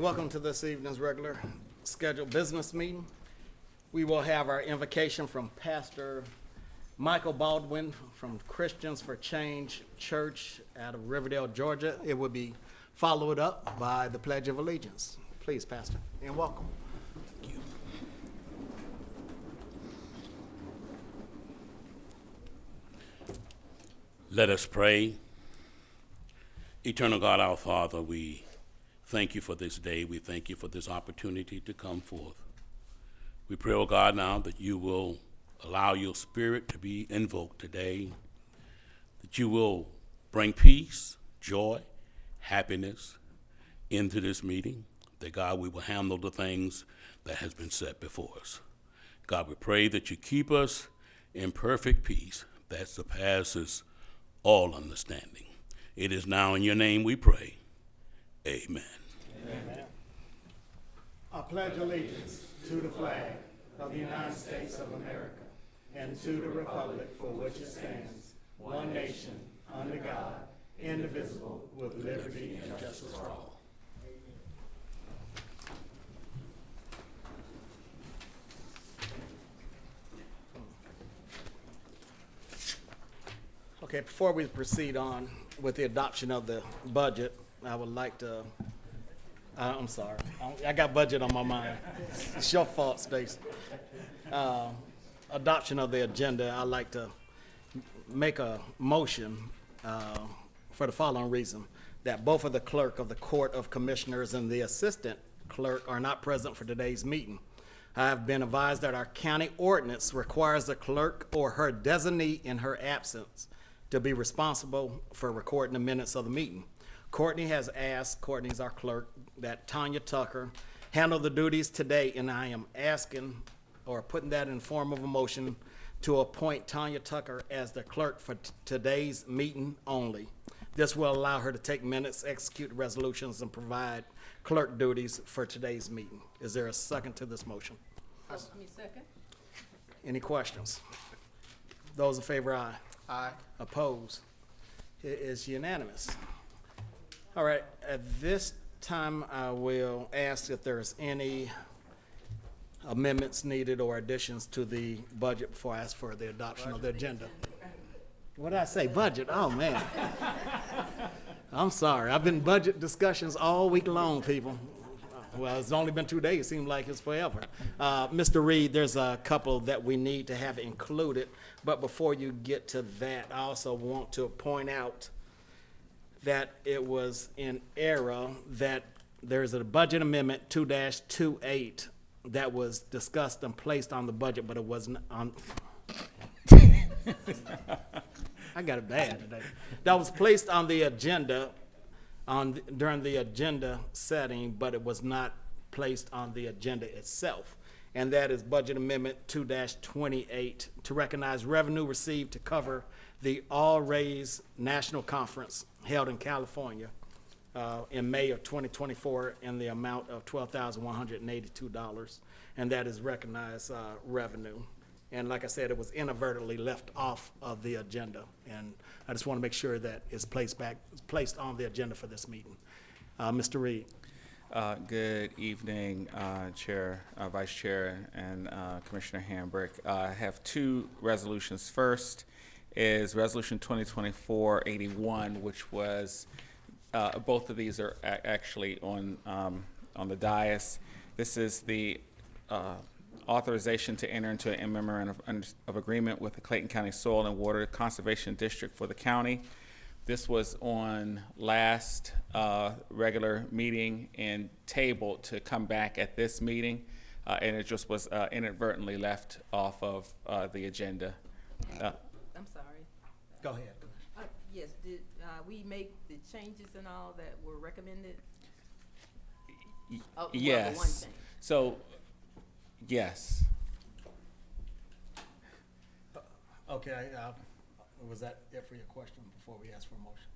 welcome to this evening's regular scheduled business meeting. We will have our invocation from Pastor Michael Baldwin from Christians for Change Church out of Riverdale, Georgia. It will be followed up by the Pledge of Allegiance. Please, Pastor, and welcome. Thank you. Let us pray. Eternal God, our Father, we thank you for this day. We thank you for this opportunity to come forth. We pray, oh God, now that you will allow your spirit to be invoked today, that you will bring peace, joy, happiness into this meeting, that God, we will handle the things that has been set before us. God, we pray that you keep us in perfect peace that surpasses all understanding. It is now in your name we pray. Amen. Amen. I pledge allegiance to the flag of the United States of America and to the republic for which it stands, one nation, under God, indivisible, with liberty and justice for all. Okay, before we proceed on with the adoption of the budget, I would like to, I'm sorry, I got budget on my mind. It's your fault, Stacy. Adoption of the agenda, I'd like to make a motion for the following reason, that both of the clerk of the Court of Commissioners and the assistant clerk are not present for today's meeting. I have been advised that our county ordinance requires the clerk or her designee in her absence to be responsible for recording the minutes of the meeting. Courtney has asked, Courtney's our clerk, that Tanya Tucker handle the duties today, and I am asking or putting that in form of a motion to appoint Tanya Tucker as the clerk for today's meeting only. This will allow her to take minutes, execute resolutions, and provide clerk duties for today's meeting. Is there a second to this motion? Second. Any questions? Those in favor, aye. Aye. Opposed? It is unanimous. All right, at this time, I will ask if there's any amendments needed or additions to the budget before I ask for the adoption of the agenda. What did I say, budget? Oh, man. I'm sorry, I've been budget discussions all week long, people. Well, it's only been 2 days, it seems like it's forever. Mr. Reed, there's a couple that we need to have included, but before you get to that, I also want to point out that it was in error that there's a budget amendment 2-28 that was discussed and placed on the budget, but it wasn't on. I got it bad today. That was placed on the agenda during the agenda setting, but it was not placed on the agenda itself. And that is budget amendment 2-28 to recognize revenue received to cover the All Raise National Conference held in California in May of 2024 in the amount of $12,182, and that is recognized revenue. And like I said, it was inadvertently left off of the agenda, and I just want to make sure that it's placed on the agenda for this meeting. Mr. Reed. Good evening, Chair, Vice Chair, and Commissioner Hambrick. I have two resolutions. First is Resolution 2024-81, which was, both of these are actually on the dais. This is the authorization to enter into a memorandum of agreement with the Clayton County Soil and Water Conservation District for the county. This was on last regular meeting and tabled to come back at this meeting, and it just was inadvertently left off of the agenda. I'm sorry. Go ahead. Yes, did we make the changes and all that were recommended? Oh, yes. Well, the one thing. So, yes. Okay, was that it for your question before we ask for a motion?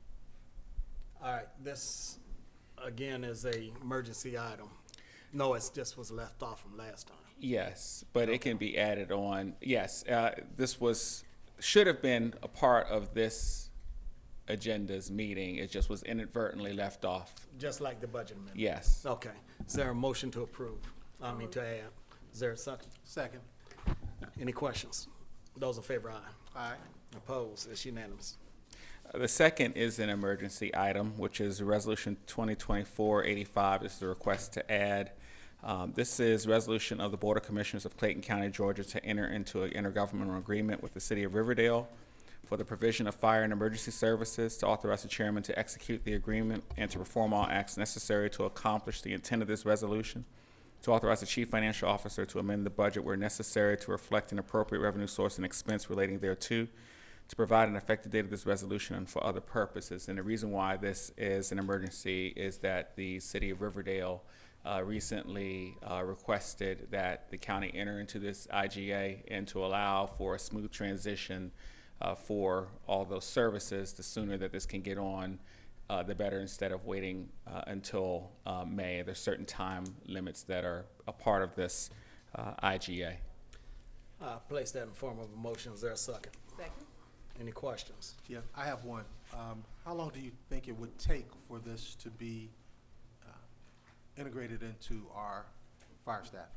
All right, this, again, is a emergency item. No, it's just was left off from last time. Yes, but it can be added on. Yes, this should have been a part of this agenda's meeting. It just was inadvertently left off. Just like the budget amendment? Yes. Okay. Is there a motion to approve? To add. Is there a second? Second. Any questions? Those in favor, aye. Aye. Opposed? It's unanimous. The second is an emergency item, which is Resolution 2024-85. This is a request to add. This is resolution of the Board of Commissioners of Clayton County, Georgia, to enter into an intergovernmental agreement with the City of Riverdale for the provision of fire and emergency services, to authorize the chairman to execute the agreement and to perform all acts necessary to accomplish the intent of this resolution, to authorize the chief financial officer to amend the budget where necessary to reflect an appropriate revenue source and expense relating thereto, to provide an effective date of this resolution and for other purposes. And the reason why this is an emergency is that the City of Riverdale recently requested that the county enter into this IGA and to allow for a smooth transition for all those services. The sooner that this can get on, the better, instead of waiting until May. There's certain time limits that are a part of this IGA. Place that in the form of a motion. Is there a second? Second. Any questions? Yeah, I have one. How long do you think it would take for this to be integrated into our fire staff?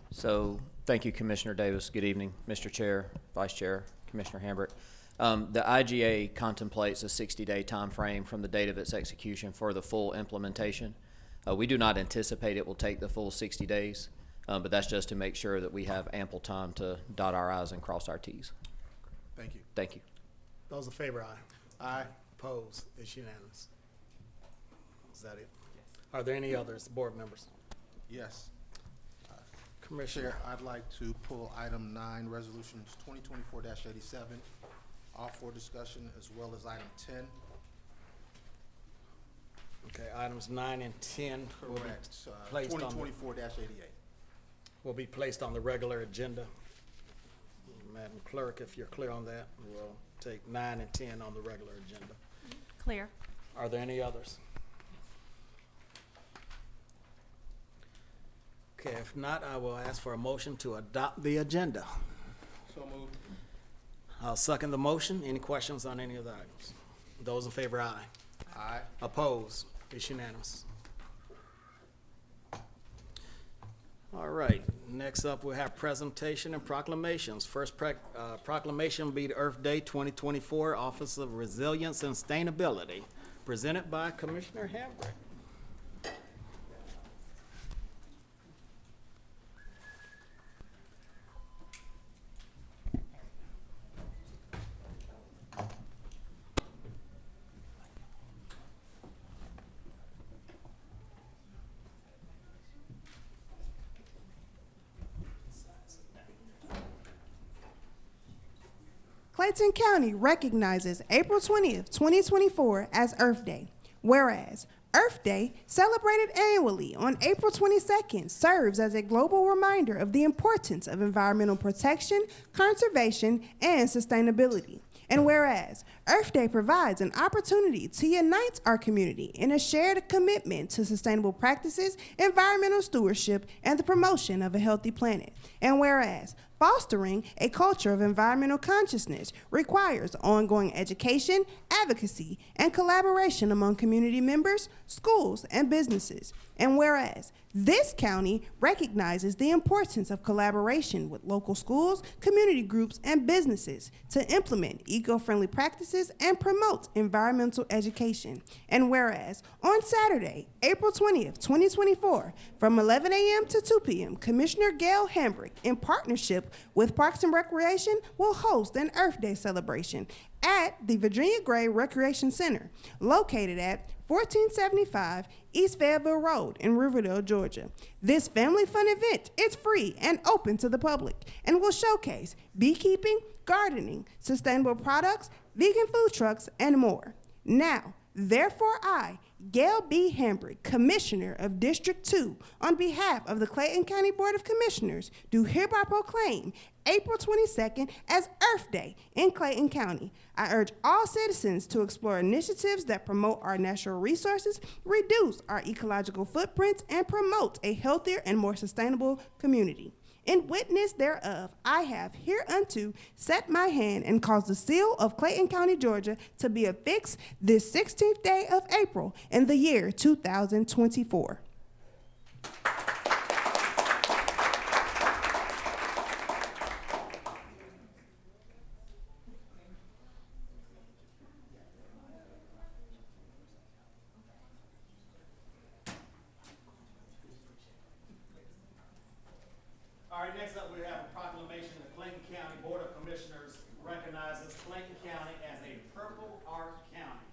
So, thank you, Commissioner Davis. Good evening, Mr. Chair, Vice Chair, Commissioner Hambrick. The IGA contemplates a 60-day time frame from the date of its execution for the full implementation. We do not anticipate it will take the full 60 days, but that's just to make sure that we have ample time to dot our I's and cross our T's. Thank you. Thank you. Those in favor, aye. Aye. Opposed? It's unanimous. Is that it? Are there any others, board members? Yes. Commissioner, Chair, I'd like to pull item 9, resolutions 2024-87, off for discussion, as well as item 10. okay, items 9 and 10 will be Correct. placed on the- 2024-88. will be placed on the regular agenda. Madam Clerk, if you're clear on that, we'll take 9 and 10 on the regular agenda. Clear. Are there any others? Okay, if not, I will ask for a motion to adopt the agenda. So moved. I'll second the motion. Any questions on any of the items? Those in favor, aye. Aye. Opposed? It's unanimous. All right, next up we have presentation and proclamations. First proclamation will be the Earth Day 2024, Office of Resilience and Sustainability, presented by Commissioner Hambrick. Clayton County recognizes April 20th, 2024 as Earth Day, whereas Earth Day, celebrated annually on April 22nd, serves as a global reminder of the importance of environmental protection, conservation, and sustainability. And whereas Earth Day provides an opportunity to unite our community in a shared commitment to sustainable practices, environmental stewardship, and the promotion of a healthy planet. And whereas fostering a culture of environmental consciousness requires ongoing education, advocacy, and collaboration among community members, schools, and businesses. And whereas this county recognizes the importance of collaboration with local schools, community groups, and businesses to implement eco-friendly practices and promote environmental education. And whereas on Saturday, April 20th, 2024, from 11 a.m. to 2 p.m., Commissioner Gail Hambrick, in partnership with Parks and Recreation, will host an Earth Day celebration at the Virginia Gray Recreation Center, located at 1475 East Fayetteville Road in Riverdale, Georgia. This family fun event is free and open to the public and will showcase beekeeping, gardening, sustainable products, vegan food trucks, and more. Now, therefore I, Gail B. Hambrick, Commissioner of District 2, on behalf of the Clayton County Board of Commissioners, do hereby proclaim April 22nd as Earth Day in Clayton County. I urge all citizens to explore initiatives that promote our natural resources, reduce our ecological footprints, and promote a healthier and more sustainable community. In witness thereof, I have hereunto set my hand and caused the seal of Clayton County, Georgia, to be affixed this 16th day of April in the year 2024. All right, next up, we have a proclamation. The Clayton County Board of Commissioners recognizes Clayton County as a Purple Heart County.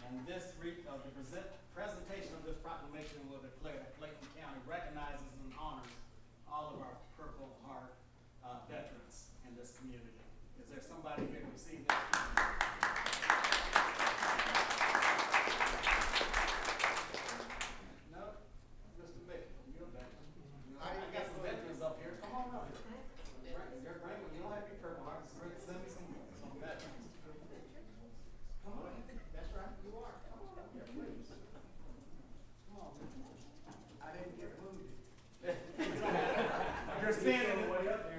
And this presentation of this proclamation will declare that Clayton County recognizes and honors all of our Purple Heart veterans in this community. Is there somebody here to receive that? No? Mr. Baker, you're back. I got some veterans up here. Come on up. You don't have to be Purple Heart. Send me some veterans. Come on. That's right. You are. Come on up here, please. Come on. I didn't get wounded.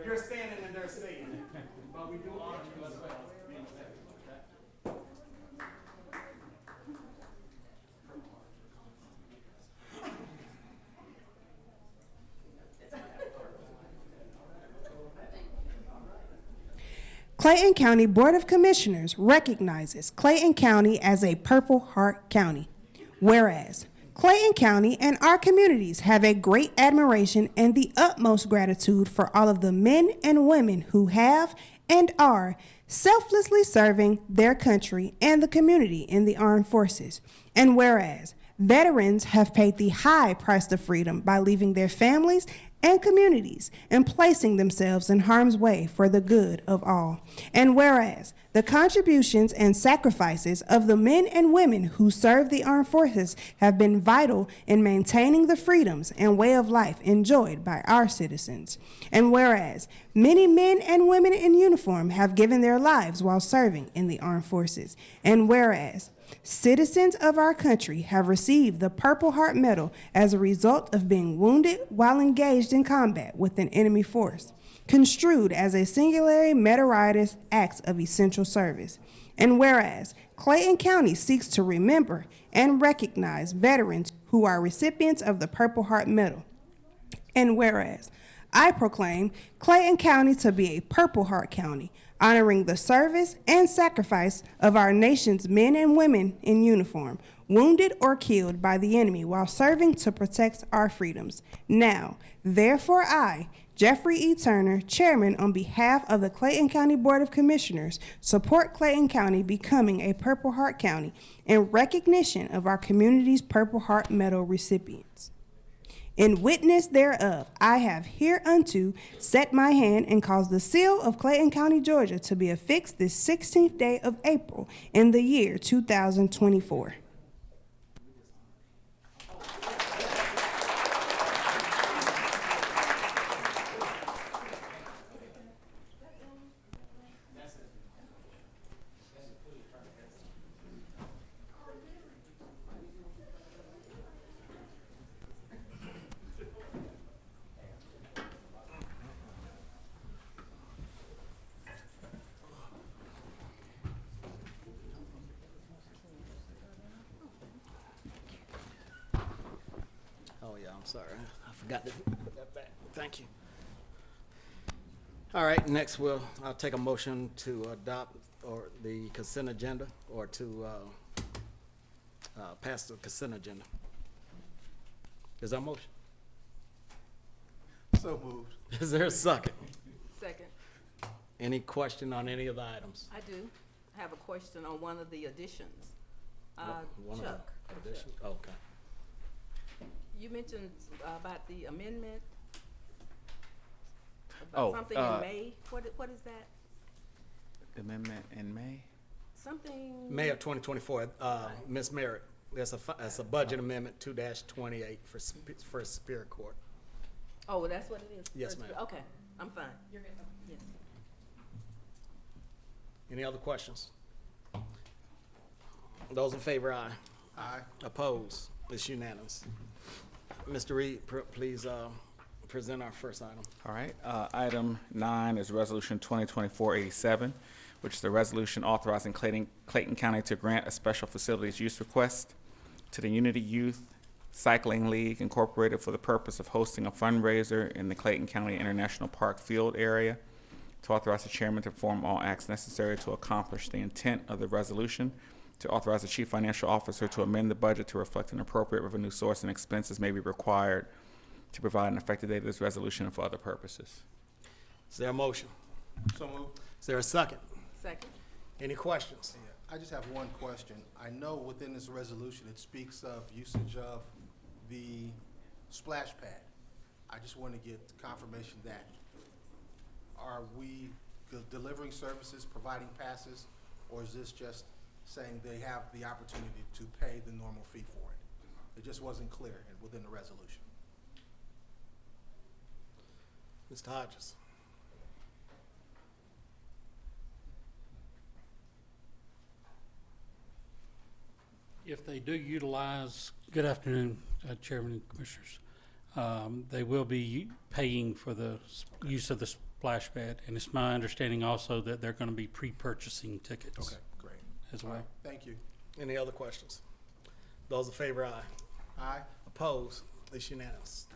You're standing in their seat. But we do honor you as well. Being a veteran, okay? Clayton County Board of Commissioners recognizes Clayton County as a Purple Heart County. Whereas Clayton County and our communities have a great admiration and the utmost gratitude for all of the men and women who have and are selflessly serving their country and the community in the armed forces. And whereas veterans have paid the high price of freedom by leaving their families and communities and placing themselves in harm's way for the good of all. And whereas the contributions and sacrifices of the men and women who serve the armed forces have been vital in maintaining the freedoms and way of life enjoyed by our citizens. And whereas many men and women in uniform have given their lives while serving in the armed forces. And whereas citizens of our country have received the Purple Heart Medal as a result of being wounded while engaged in combat with an enemy force, construed as a singularly meritorious act of essential service. And whereas Clayton County seeks to remember and recognize veterans who are recipients of the Purple Heart Medal. And whereas I proclaim Clayton County to be a Purple Heart County, honoring the service and sacrifice of our nation's men and women in uniform, wounded or killed by the enemy while serving to protect our freedoms. Now, therefore I, Jeffrey E. Turner, Chairman on behalf of the Clayton County Board of Commissioners, support Clayton County becoming a Purple Heart County in recognition of our community's Purple Heart Medal recipients. In witness thereof, I have hereunto set my hand and caused the seal of Clayton County, Georgia, to be affixed this 16th day of April in the year 2024. Oh, yeah, I'm sorry. I forgot to put that back. Thank you. All right, next I'll take a motion to adopt or the consent agenda or to pass the consent agenda. Is there a motion? So moved. Is there a second? Second. Any question on any of the items? I do have a question on one of the additions. One of the Chuck. additions? Okay. You mentioned about the amendment, Oh, about something in May. What is that? Amendment in May? Something? May of 2024, Ms. Merritt, that's a budget amendment 2-28 for Superior Court. Oh, that's what it is? Yes, ma'am. Okay, I'm fine. You're good. Yes. Any other questions? Those in favor, aye. Aye. Opposed? It's unanimous. Mr. Reed, please present our first item. All right, item 9 is Resolution 2024-87, which is the resolution authorizing Clayton County to grant a special facilities use request to the Unity Youth Cycling League Incorporated for the purpose of hosting a fundraiser in the Clayton County International Park Field area, to authorize the chairman to perform all acts necessary to accomplish the intent of the resolution, to authorize the chief financial officer to amend the budget to reflect an appropriate revenue source and expenses may be required to provide an effective date of this resolution and for other purposes. Is there a motion? So moved. Is there a second? Second. Any questions? I just have one question. I know within this resolution, it speaks of usage of the splash pad. I just want to get confirmation that, are we delivering services, providing passes, or is this just saying they have the opportunity to pay the normal fee for it? It just wasn't clear within the resolution. Mr. Hodges? If they do utilize, good afternoon, Chairman and Commissioners. They will be paying for the use of the splash pad, and it's my understanding also that they're going to be pre-purchasing tickets Okay, great. as All well. right, thank you. Any other questions? Those in favor, aye. Aye. Opposed? It's unanimous.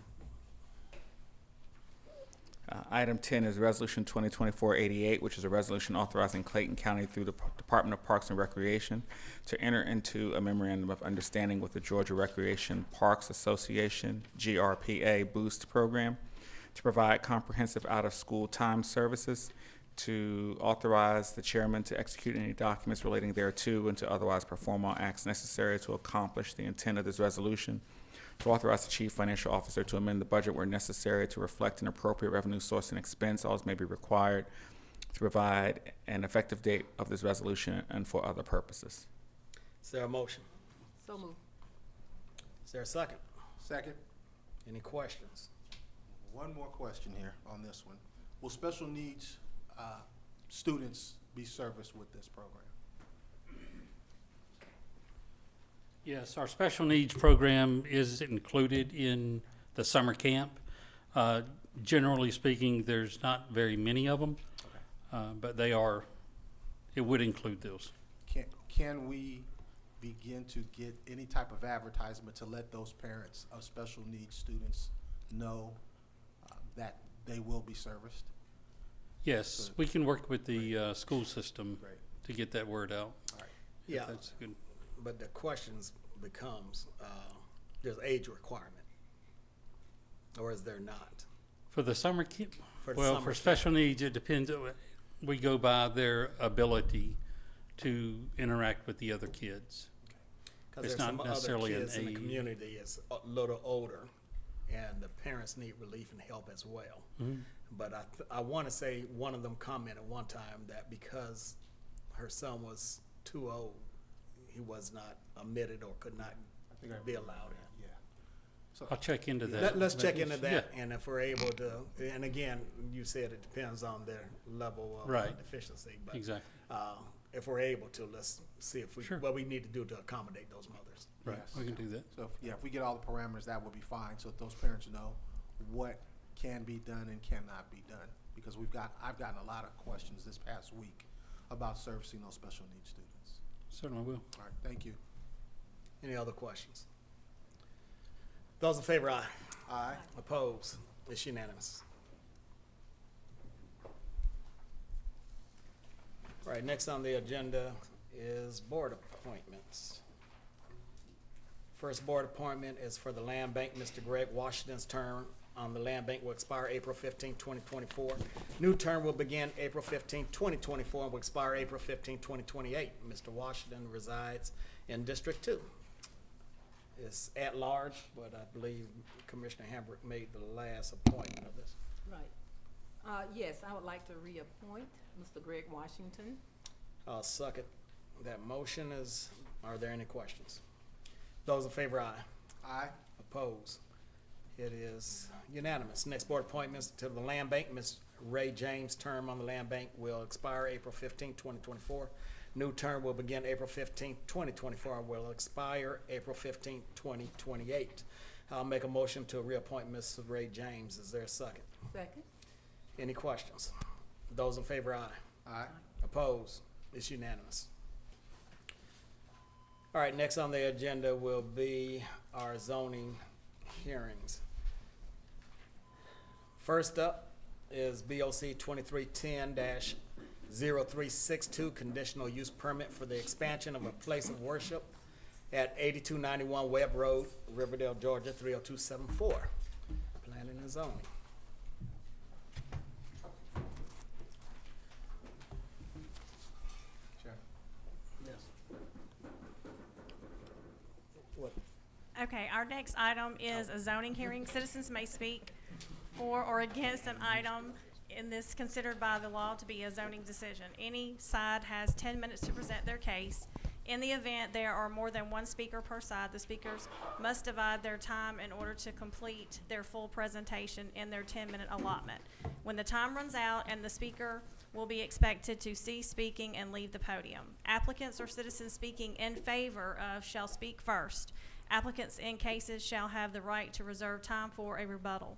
Item 10 is Resolution 2024-88, which is a resolution authorizing Clayton County through the Department of Parks and Recreation to enter into a memorandum of understanding with the Georgia Recreation Parks Association, GRPA Boost Program, to provide comprehensive out-of-school time services, to authorize the chairman to execute any documents relating thereto, and to otherwise perform all acts necessary to accomplish the intent of this resolution, to authorize the chief financial officer to amend the budget where necessary to reflect an appropriate revenue source and expense, all as may be required, to provide an effective date of this resolution and for other purposes. Is there a motion? So moved. Is there a second? Second. Any questions? One more question here on this one. Will special needs students be serviced with this program? Yes, our special needs program is included in the summer camp. Generally speaking, there's not very many of them, but it would include those. Can we begin to get any type of advertisement to let those parents of special needs students know that they will be serviced? Yes, we can work with the school system Great. to get that word out. All right. if Yeah, that's good. but the questions becomes, there's age requirement, or is there not? For the summer camp, For the well, summer for camp. special needs, it depends. We go by their ability to interact with the other kids. Because It's there's some not other necessarily an kids in the age. community is a little older, and the parents need relief and help as well. But I want to say one of them commented one time that because her son was too old, he was not admitted or could not think I be remember allowed in. Yeah. So, I'll check into that. Let's but check it's- into that, yeah. and if we're able to, and again, you said it depends on their level of Right. deficiency, but Exactly. if we're able to, let's see if we, Sure. what we need to do to accommodate those mothers. Right, Yes. we can do that. so if we get all the parameters, that would be fine, so that those parents know what can be done and cannot be done. Because I've gotten a lot of questions this past week about servicing those special needs students. Certainly will. All right, thank you. Any other questions? Those in favor, aye. Aye. Opposed? It's unanimous. All right, next on the agenda is board appointments. First board appointment is for the Land Bank. Mr. Greg Washington's term on the Land Bank will expire April 15, 2024. New term will begin April 15, 2024, and will expire April 15, 2028. Mr. Washington resides in District 2. It's at large, but I believe Commissioner Hambrick made the last appointment of this. Right. Yes, I would like to reappoint Mr. Greg Washington. I'll second that motion. Are there any questions? Those in favor, aye. Aye. Opposed? It is unanimous. Next board appointments to the Land Bank. Ms. Ray James' term on the Land Bank will expire April 15, 2024. New term will begin April 15, 2024, and will expire April 15, 2028. I'll make a motion to reappoint Ms. Ray James. Is there a second? Second. Any questions? Those in favor, aye. Aye. Opposed? It's unanimous. All right, next on the agenda will be our zoning hearings. First up is BOC 2310-0362, conditional use permit for the expansion of a place of worship at 8291 Webb Road, Riverdale, Georgia, 30274. Planning and zoning. Chair. Yes. What? Okay, our next item is a zoning hearing. Citizens may speak for or against an item in this considered by the law to be a zoning decision. Any side has 10 minutes to present their case. In the event there are more than one speaker per side, the speakers must divide their time in order to complete their full presentation in their 10-minute allotment. When the time runs out and the speaker will be expected to cease speaking and leave the podium. Applicants or citizens speaking in favor of shall speak first. Applicants in cases shall have the right to reserve time for a rebuttal.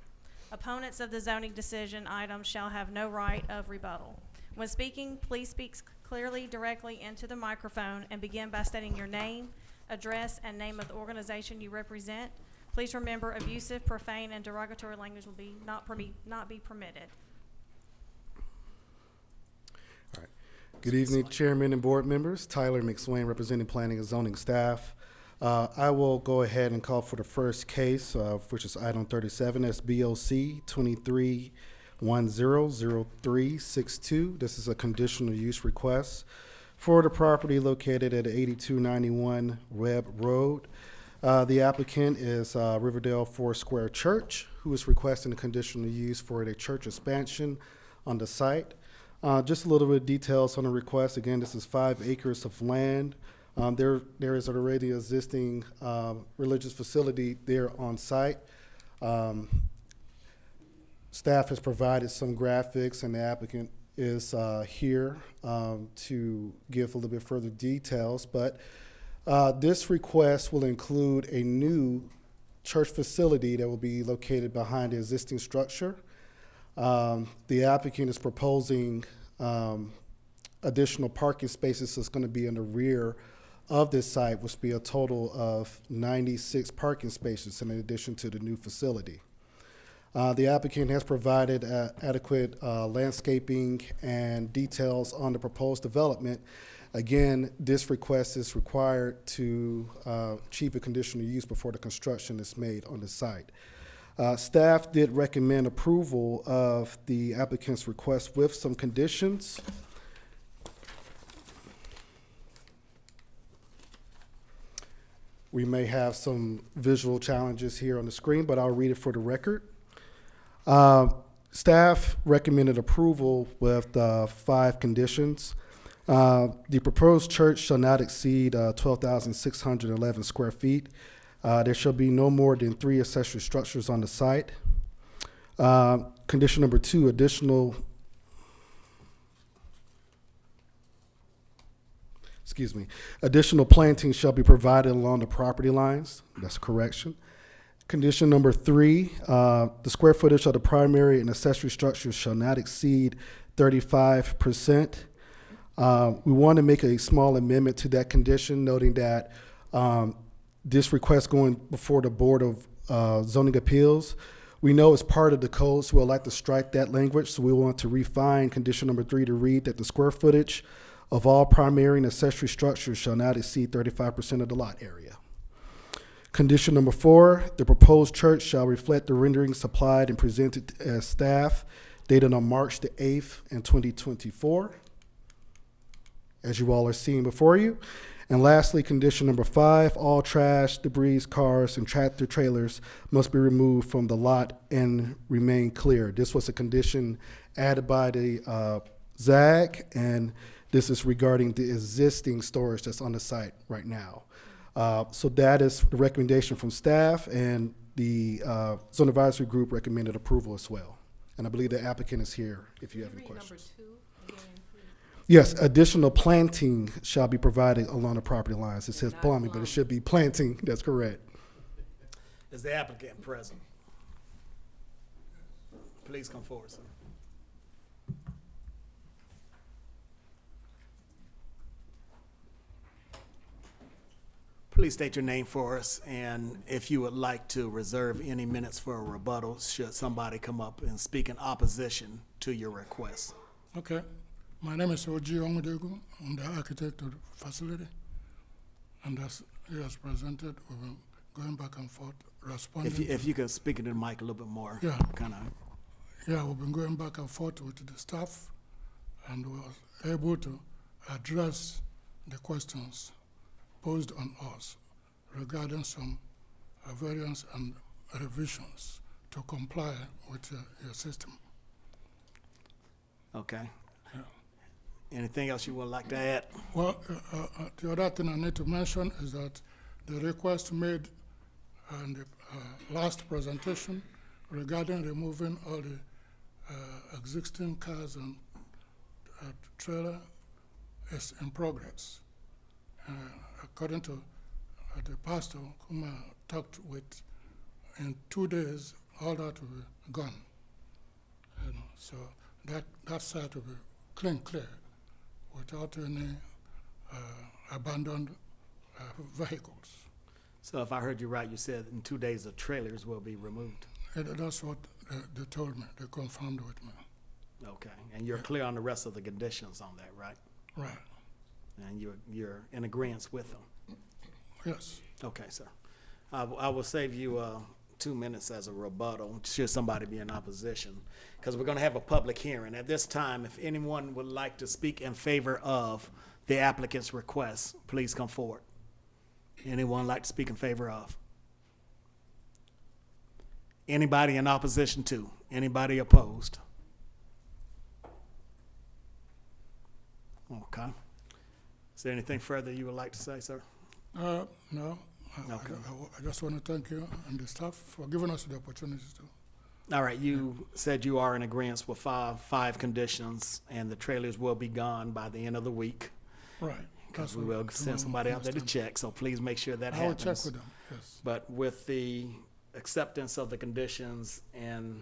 Opponents of the zoning decision item shall have no right of rebuttal. When speaking, please speak clearly, directly into the microphone and begin by stating your name, address, and name of the organization you represent. Please remember abusive, profane, and derogatory language will be not be permitted. All right. Good evening, Chairman and board members. Tyler McSwain, representing planning and zoning staff. I will go ahead and call for the first case, which is item 37, that's BOC 23100362. This is a conditional use request for the property located at 8291 Webb Road. The applicant is Riverdale Foursquare Church, who is requesting a conditional use for a church expansion on the site. Just a little bit of details on the request. Again, this is 5 acres of land. There is already existing religious facility there on site. Staff has provided some graphics, and the applicant is here to give a little bit further details. But this request will include a new church facility that will be located behind the existing structure. The applicant is proposing additional parking spaces that's going to be in the rear of this site, which will be a total of 96 parking spaces in addition to the new facility. The applicant has provided adequate landscaping and details on the proposed development. Again, this request is required to achieve a conditional use before the construction is made on the site. Staff did recommend approval of the applicant's request with some conditions. We may have some visual challenges here on the screen, but I'll read it for the record. Staff recommended approval with 5 conditions. The proposed church shall not exceed 12,611 square feet. There shall be no more than 3 accessory structures on the site. Condition number 2, additional plantings shall be provided along the property lines. That's a correction. Condition number 3, the square footage of the primary and accessory structures shall not exceed 35%. We want to make a small amendment to that condition, noting that this request going before the Board of Zoning Appeals, we know it's part of the code, so we'd like to strike that language. So we want to refine condition number 3 to read that the square footage of all primary and accessory structures shall not exceed 35% of the lot area. Condition number 4, the proposed church shall reflect the renderings supplied and presented as staff dated on March the 8th in 2024, as you all are seeing before you. And lastly, condition number 5, all trash, debris, cars, and tractor trailers must be removed from the lot and remain clear. This was a condition added by the ZAG, and this is regarding the existing storage that's on the site right now. So that is the recommendation from staff, and the Zone Advisory Group recommended approval as well. And I believe the applicant is here if you have any questions. Number 2 again, please. Yes, additional planting shall be provided along the property lines. It says Not plumbing, but it should be planting. That's correct. Is the applicant present? Please come forward, sir. Please state your name for us, and if you would like to reserve any minutes for a rebuttal, should somebody come up and speak in opposition to your request. Okay. My name is Oji Omudegu. I'm the architect of the facility. And as he has presented, we've been going back and forth, responding. If you could speak into the mic a little bit more, Yeah. kind of. Yeah, we've been going back and forth with the staff, and we were able to address the questions posed on us regarding some variance and revisions to comply with your system. Okay. Anything else you would like to add? Well, the other thing I need to mention is that the request made in the last presentation regarding removing all the existing cars and trailer is in progress. According to the pastor whom I talked with, in 2 days, all that will be gone. You know, so that site will be clear, without any abandoned vehicles. So if I heard you right, you said in 2 days the trailers will be removed. That's what they told me. They confirmed with me. Okay, and you're clear on the rest of the conditions on that, right? Right. And you're in agreement with them? Yes. Okay, sir. I will save you 2 minutes as a rebuttal, should somebody be in opposition, because we're going to have a public hearing. At this time, if anyone would like to speak in favor of the applicant's request, please come forward. Anyone like to speak in favor of? Anybody in opposition to? Anybody opposed? Okay. Is there anything further you would like to say, sir? No. Okay. I just want to thank you and the staff for giving us the opportunity to. All right, you said you are in agreement with five conditions, and the trailers will be gone by the end of the week. Right. Because we will send somebody out there to check, so please make sure that I will happens. check with them, yes. But with the acceptance of the conditions and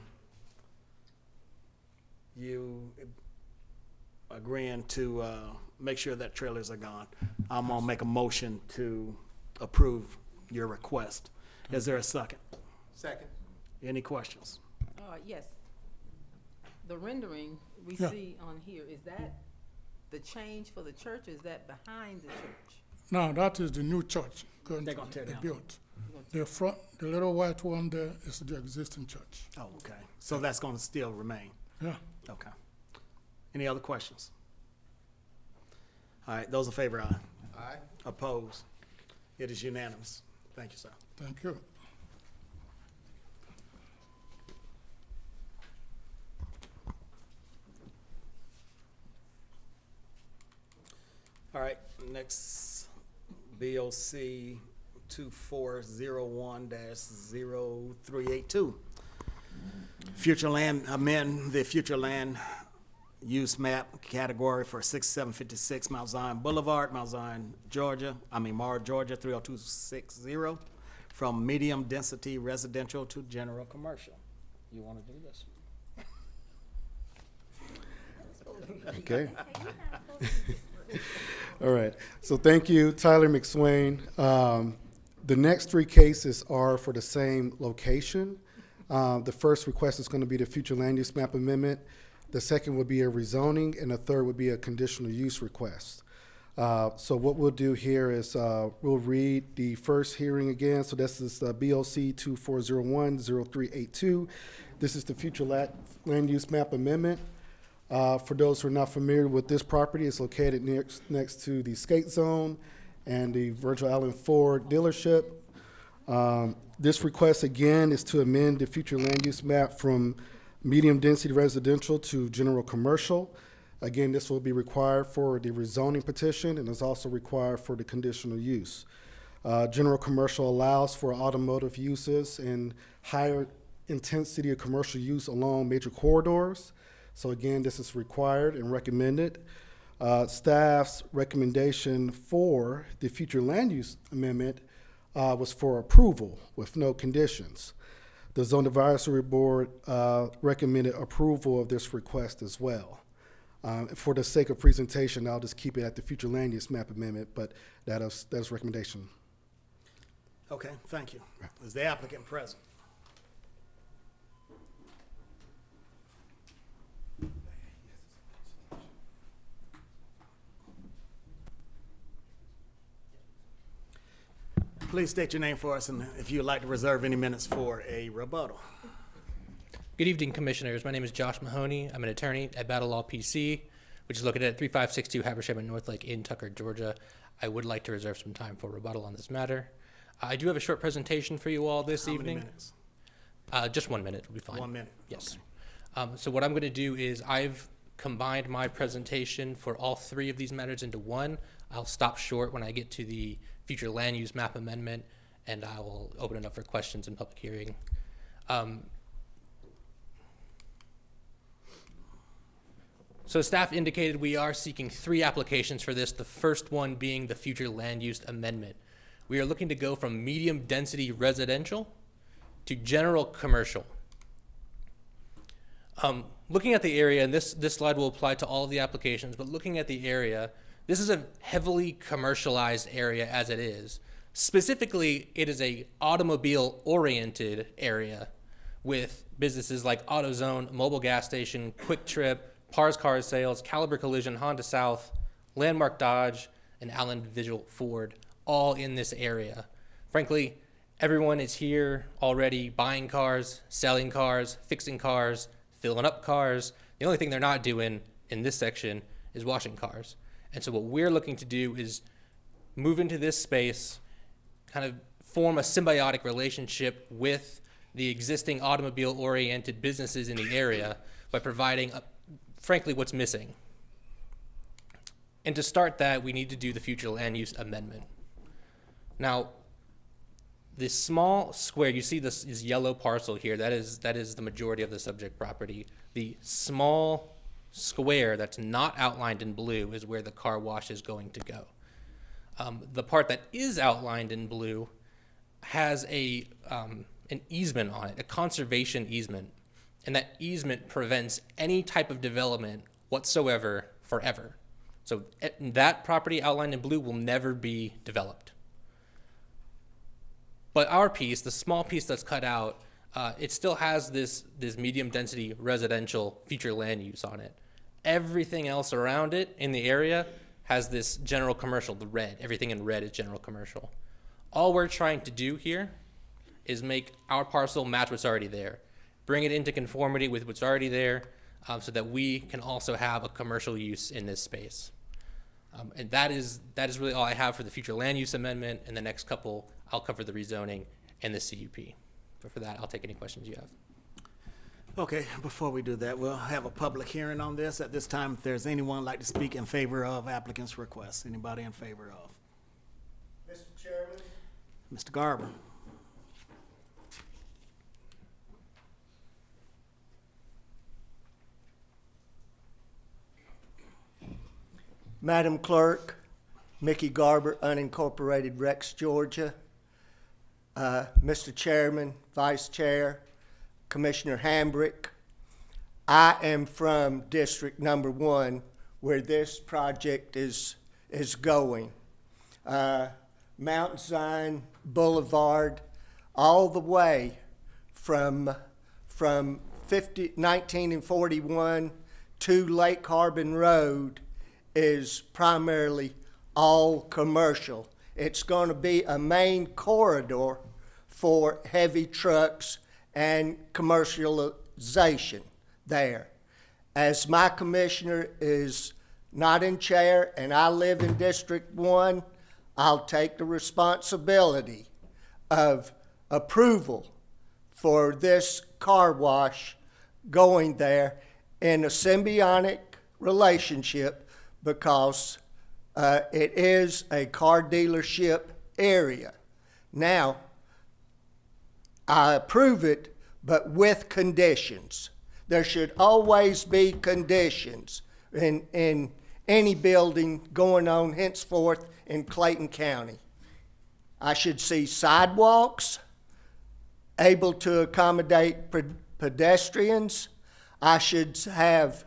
you agreeing to make sure that trailers are gone, I'm gonna make a motion to approve your request. Is there a second? Second. Any questions? Yes. The rendering we Yeah. see on here, is that the change for the church, or is that behind the church? Now, that is the new church going They're to gonna tear be down. built. The front, the little white one there is the existing church. Oh, okay. So that's gonna still remain? Yeah. Okay. Any other questions? All right, those in favor, aye. Aye. Opposed? It is unanimous. Thank you, sir. Thank you. All right, next, BOC 2401-0382. Future land, amend the future land use map category for 6756 Mount Zion Boulevard, Mount Zion, Georgia, Mara, Georgia, 30260, from medium density residential to general commercial. You want to do this? Okay. All right. So thank you, Tyler McSwain. The next three cases are for the same location. The first request is going to be the future land use map amendment. The second would be a rezoning, and the third would be a conditional use request. So what we'll do here is we'll read the first hearing again. So this is BOC 2401-0382. This is the future land use map amendment. For those who are not familiar with this property, it's located next to the skate zone and the Virgil Allen Ford dealership. This request again is to amend the future land use map from medium density residential to general commercial. Again, this will be required for the rezoning petition and is also required for the conditional use. General commercial allows for automotive uses and higher intensity of commercial use along major corridors. So again, this is required and recommended. Staff's recommendation for the future land use amendment was for approval with no conditions. The Zone Advisory Board recommended approval of this request as well. For the sake of presentation, I'll just keep it at the future land use map amendment, but that's recommendation. Okay, thank you. Is the applicant present? Please state your name for us, and if you'd like to reserve any minutes for a rebuttal. Good evening, Commissioners. My name is Josh Mahoney. I'm an attorney at Battle Law PC, which is located at 3562 Habersham in North Lake in Tucker, Georgia. I would like to reserve some time for rebuttal on this matter. I do have a short presentation for you all this evening. How many minutes? Just 1 minute will be fine. 1 minute? Yes. So what I'm going to do is I've combined my presentation for all three of these matters into one. I'll stop short when I get to the future land use map amendment, and I will open it up for questions in public hearing. So staff indicated we are seeking 3 applications for this, the first one being the future land use amendment. We are looking to go from medium density residential to general commercial. Looking at the area, and this slide will apply to all of the applications, but looking at the area, this is a heavily commercialized area as it is. Specifically, it is a automobile-oriented area with businesses like AutoZone, Mobile Gas Station, Quick Trip, Pars Car Sales, Caliber Collision, Honda South, Landmark Dodge, and Allen Visual Ford, all in this area. Frankly, everyone is here already buying cars, selling cars, fixing cars, filling up cars. The only thing they're not doing in this section is washing cars. And so what we're looking to do is move into this space, kind of form a symbiotic relationship with the existing automobile-oriented businesses in the area by providing, frankly, what's missing. And to start that, we need to do the future land use amendment. Now, this small square, you see this yellow parcel here, that is the majority of the subject property. The small square that's not outlined in blue is where the car wash is going to go. The part that is outlined in blue has an easement on it, a conservation easement, and that easement prevents any type of development whatsoever forever. So that property outlined in blue will never be developed. But our piece, the small piece that's cut out, it still has this medium density residential future land use on it. Everything else around it in the area has this general commercial, the red. Everything in red is general commercial. All we're trying to do here is make our parcel match what's already there. Bring it into conformity with what's already there so that we can also have a commercial use in this space. And that is really all I have for the future land use amendment. And the next couple, I'll cover the rezoning and the CUP. But for that, I'll take any questions you have. Okay, before we do that, we'll have a public hearing on this. At this time, if there's anyone like to speak in favor of applicant's request, anybody in favor of? Mr. Chairman. Mr. Garber. Madam Clerk, Mickey Garber, unincorporated Rex, Georgia. Mr. Chairman, Vice Chair, Commissioner Hambrick, I am from District Number 1, where this project is going. Mount Zion Boulevard, all the way from 1941 to Lake Harbin Road is primarily all commercial. It's going to be a main corridor for heavy trucks and commercialization there. As my commissioner is not in chair and I live in District 1, I'll take the responsibility of approval for this car wash going there in a symbiotic relationship because it is a car dealership area. Now, I approve it, but with conditions. There should always be conditions in any building going on henceforth in Clayton County. I should see sidewalks able to accommodate pedestrians. I should have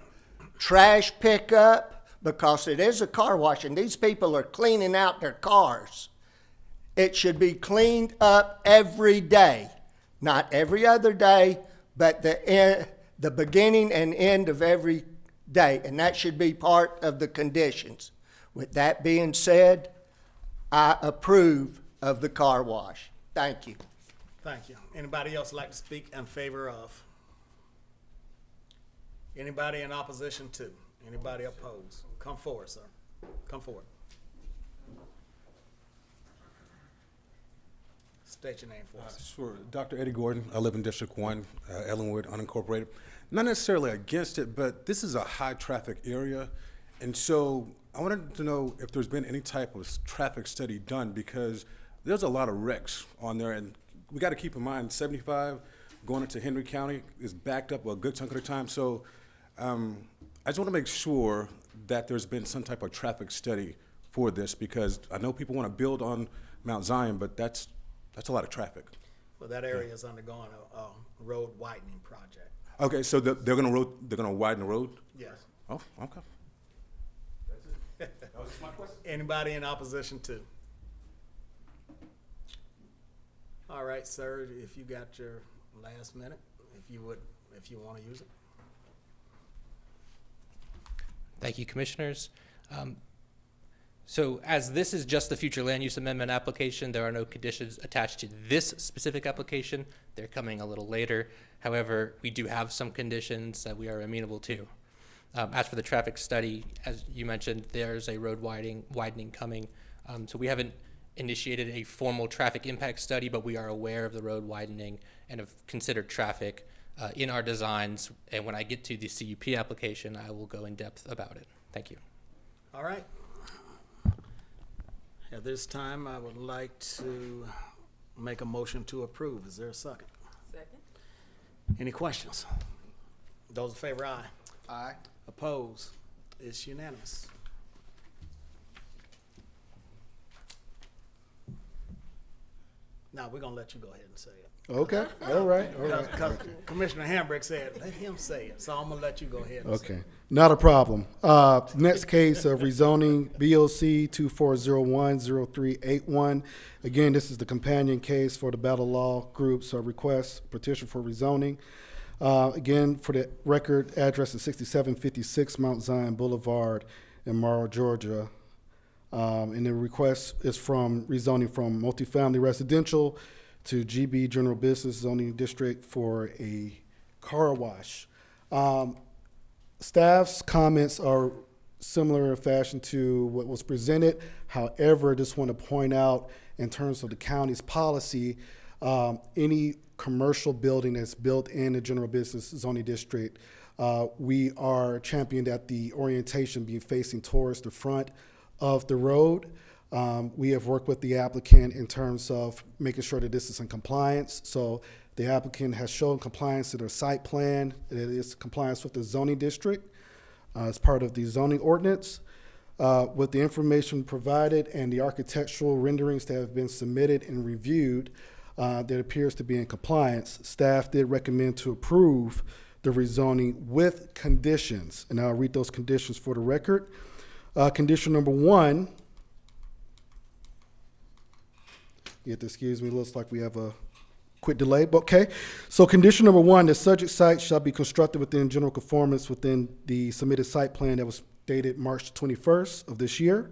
trash pickup, because it is a car wash and these people are cleaning out their cars. It should be cleaned up every day, not every other day, but the beginning and end of every day, and that should be part of the conditions. With that being said, I approve of the car wash. Thank you. Thank you. Anybody else like to speak in favor of? Anybody in opposition to? Anybody opposed? Come forward, sir. Come forward. State your name for us. Sure. Dr. Eddie Gordon. I live in District 1, Ellenwood, unincorporated. Not necessarily against it, but this is a high traffic area. And so I wanted to know if there's been any type of traffic study done, because there's a lot of wrecks on there. And we got to keep in mind 75 going into Henry County is backed up a good chunk of the time. So I just want to make sure that there's been some type of traffic study for this, because I know people want to build on Mount Zion, but that's a lot of traffic. Well, that area is undergoing a road widening project. Okay, so they're gonna widen the road? Yes. Oh, okay. That's it. That was my question. Anybody in opposition to? All right, sir, if you got your last minute, if you want to use it. Thank you, Commissioners. So as this is just the future land use amendment application, there are no conditions attached to this specific application. They're coming a little later. However, we do have some conditions that we are amenable to. As for the traffic study, as you mentioned, there's a road widening coming. So we haven't initiated a formal traffic impact study, but we are aware of the road widening and have considered traffic in our designs. And when I get to the CUP application, I will go in depth about it. Thank you. All right. At this time, I would like to make a motion to approve. Is there a second? Second. Any questions? Those in favor, aye. Aye. Opposed? It's unanimous. Now, we're gonna let you go ahead and say it. Okay, all right, all right. Because Commissioner Hambrick said, let him say it, so I'm gonna let you go ahead and say Okay, it. not a problem. Next case of rezoning, BOC 24010381. Again, this is the companion case for the Battle Law Group's request petition for rezoning. Again, for the record, address is 6756 Mount Zion Boulevard in Morrow, Georgia. And the request is from rezoning from multifamily residential to GB General Business Zoning District for a car wash. Staff's comments are similar in fashion to what was presented. However, I just want to point out, in terms of the county's policy, any commercial building that's built in the General Business Zoning District, we are championing that the orientation be facing towards the front of the road. We have worked with the applicant in terms of making sure that this is in compliance. So the applicant has shown compliance to their site plan. It is compliance with the zoning district as part of the zoning ordinance. With the information provided and the architectural renderings that have been submitted and reviewed, that appears to be in compliance. Staff did recommend to approve the rezoning with conditions, and I'll read those conditions for the record. Condition number 1, you have to excuse me, looks like we have a quick delay, but okay. So condition number 1, the subject site shall be constructed within general conformance within the submitted site plan that was dated March 21st of this year.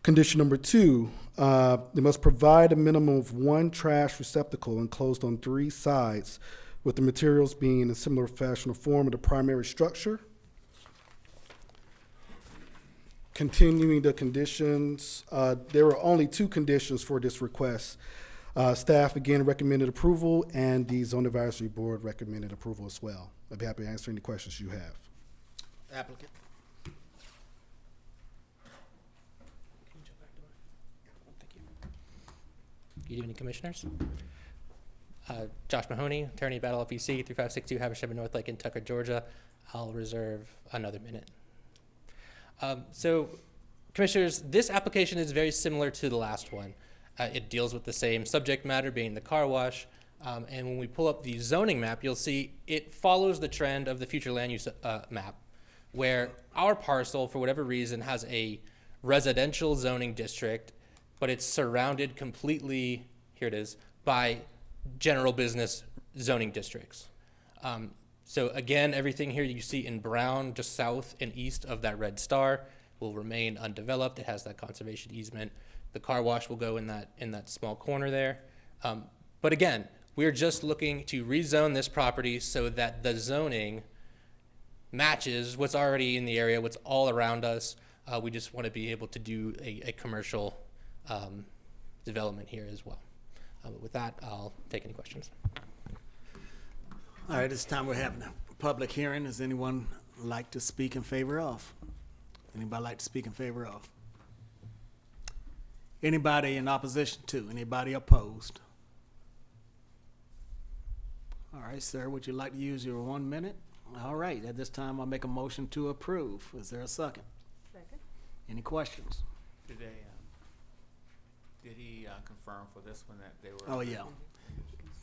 Condition number 2, they must provide a minimum of 1 trash receptacle enclosed on 3 sides, with the materials being in a similar fashion or form of the primary structure. Continuing the conditions, there were only 2 conditions for this request. Staff again recommended approval, and the Zone Advisory Board recommended approval as well. I'd be happy to answer any questions you have. Applicant. Good evening, Commissioners. Josh Mahoney, attorney, Battle LPC, 3562 Habersham, North Lake in Tucker, Georgia. I'll reserve another minute. So, Commissioners, this application is very similar to the last one. It deals with the same subject matter, being the car wash. And when we pull up the zoning map, you'll see it follows the trend of the future land use map, where our parcel, for whatever reason, has a residential zoning district, but it's surrounded completely, here it is, by general business zoning districts. So again, everything here you see in brown, just south and east of that red star, will remain undeveloped. It has that conservation easement. The car wash will go in that small corner there. But again, we're just looking to rezone this property so that the zoning matches what's already in the area, what's all around us. We just want to be able to do a commercial development here as well. With that, I'll take any questions. All right, this time we're having a public hearing. Does anyone like to speak in favor of? Anybody like to speak in favor of? Anybody in opposition to? Anybody opposed? All right, sir, would you like to use your 1 minute? All right, at this time, I'll make a motion to approve. Is there a second? Second. Any questions? Did he confirm for this one that they were? Oh, yeah.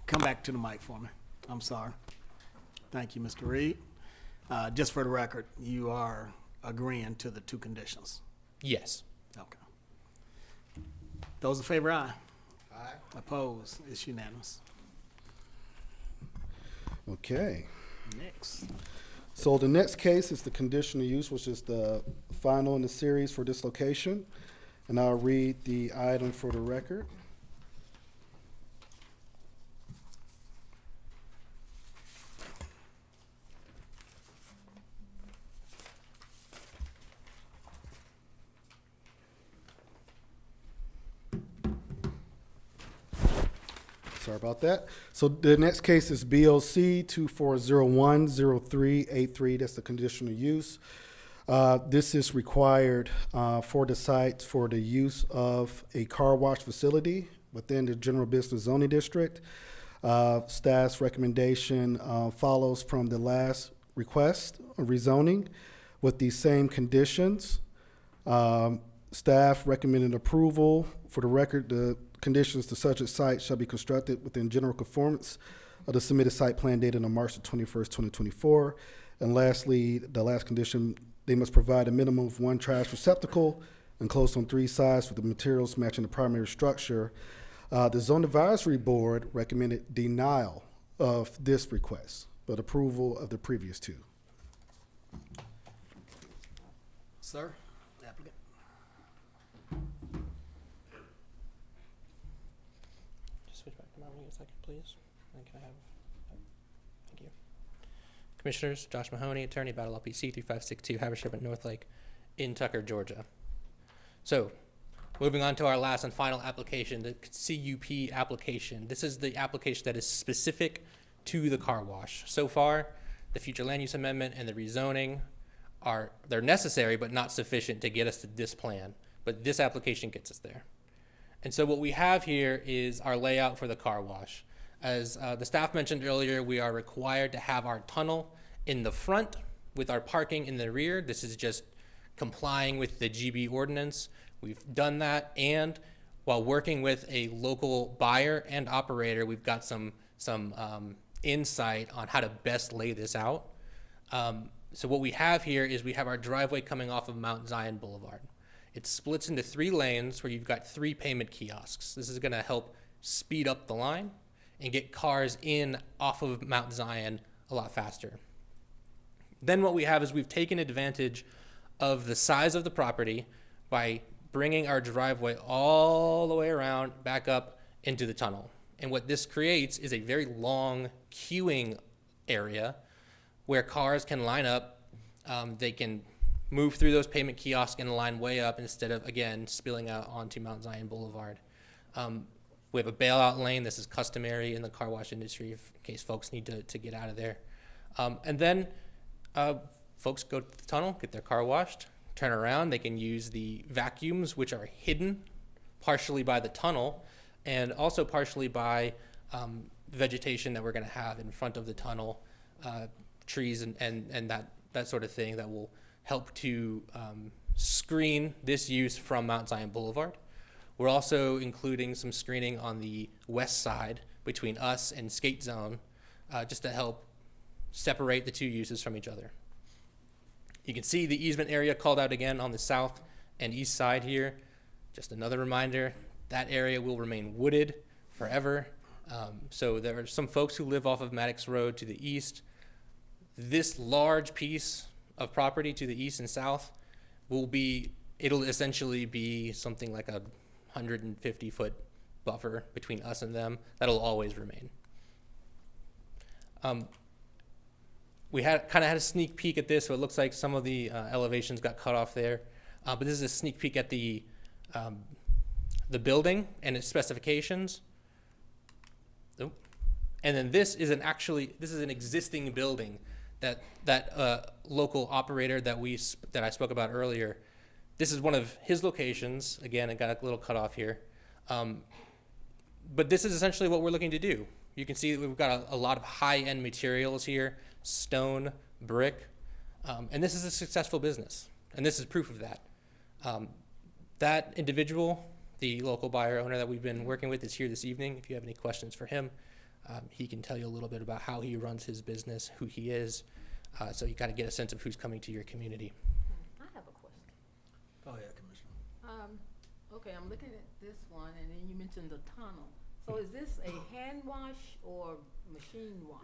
Come back to the mic for me. I'm sorry. Thank you, Mr. Reed. Just for the record, you are agreeing to the two conditions? Yes. Okay. Those in favor, aye. Aye. Opposed? It's unanimous. Okay. Next. So the next case is the conditional use, which is the final in the series for this location. And I'll read the item for the record. Sorry about that. So the next case is BOC 24010383. That's the conditional use. This is required for the site for the use of a car wash facility within the general business zoning district. Staff's recommendation follows from the last request of rezoning with these same conditions. Staff recommended approval. For the record, the conditions to such a site shall be constructed within general conformance of the submitted site plan dated on March the 21st, 2024. And lastly, the last condition, they must provide a minimum of one trash receptacle enclosed on 3 sides with the materials matching the primary structure. The Zone Advisory Board recommended denial of this request, but approval of the previous 2. Sir, applicant. Just switch back to my meeting a second, please. And can I have, thank you. Commissioners, Josh Mahoney, attorney, Battle LPC 3562 Haversham at North Lake in Tucker, Georgia. So, moving on to our last and final application, the CUP application. This is the application that is specific to the car wash. So far, the future land use amendment and the rezoning they're necessary but not sufficient to get us to this plan. But this application gets us there. And so what we have here is our layout for the car wash. As the staff mentioned earlier, we are required to have our tunnel in the front with our parking in the rear. This is just complying with the GB ordinance. We've done that, and while working with a local buyer and operator, we've got some insight on how to best lay this out. So what we have here is we have our driveway coming off of Mount Zion Boulevard. It splits into 3 lanes where you've got 3 payment kiosks. This is gonna help speed up the line and get cars in off of Mount Zion a lot faster. Then what we have is we've taken advantage of the size of the property by bringing our driveway all the way around back up into the tunnel. And what this creates is a very long queuing area where cars can line up. They can move through those payment kiosks and line way up instead of, again, spilling out onto Mount Zion Boulevard. We have a bailout lane. This is customary in the car wash industry in case folks need to get out of there. And then folks go to the tunnel, get their car washed, turn around. They can use the vacuums, which are hidden partially by the tunnel and also partially by vegetation that we're going to have in front of the tunnel, trees and that sort of thing that will help to screen this use from Mount Zion Boulevard. We're also including some screening on the west side between us and Skate Zone, just to help separate the two uses from each other. You can see the easement area called out again on the south and east side here. Just another reminder, that area will remain wooded forever. So there are some folks who live off of Maddox Road to the east. This large piece of property to the east and south it'll essentially be something like a 150-foot buffer between us and them. That'll always remain. We kind of had a sneak peek at this, so it looks like some of the elevations got cut off there. But this is a sneak peek at the building and its specifications. Oh. And then this is an existing building that local operator that I spoke about earlier. This is one of his locations. Again, it got a little cut off here. But this is essentially what we're looking to do. You can see that we've got a lot of high-end materials here, stone, brick, and this is a successful business, and this is proof of that. That individual, the local buyer owner that we've been working with, is here this evening. If you have any questions for him, he can tell you a little bit about how he runs his business, who he is, so you got to get a sense of who's coming to your community. I have a question. Go ahead, Commissioner. Okay, I'm looking at this one, and then you mentioned the tunnel. So is this a hand wash or machine wash?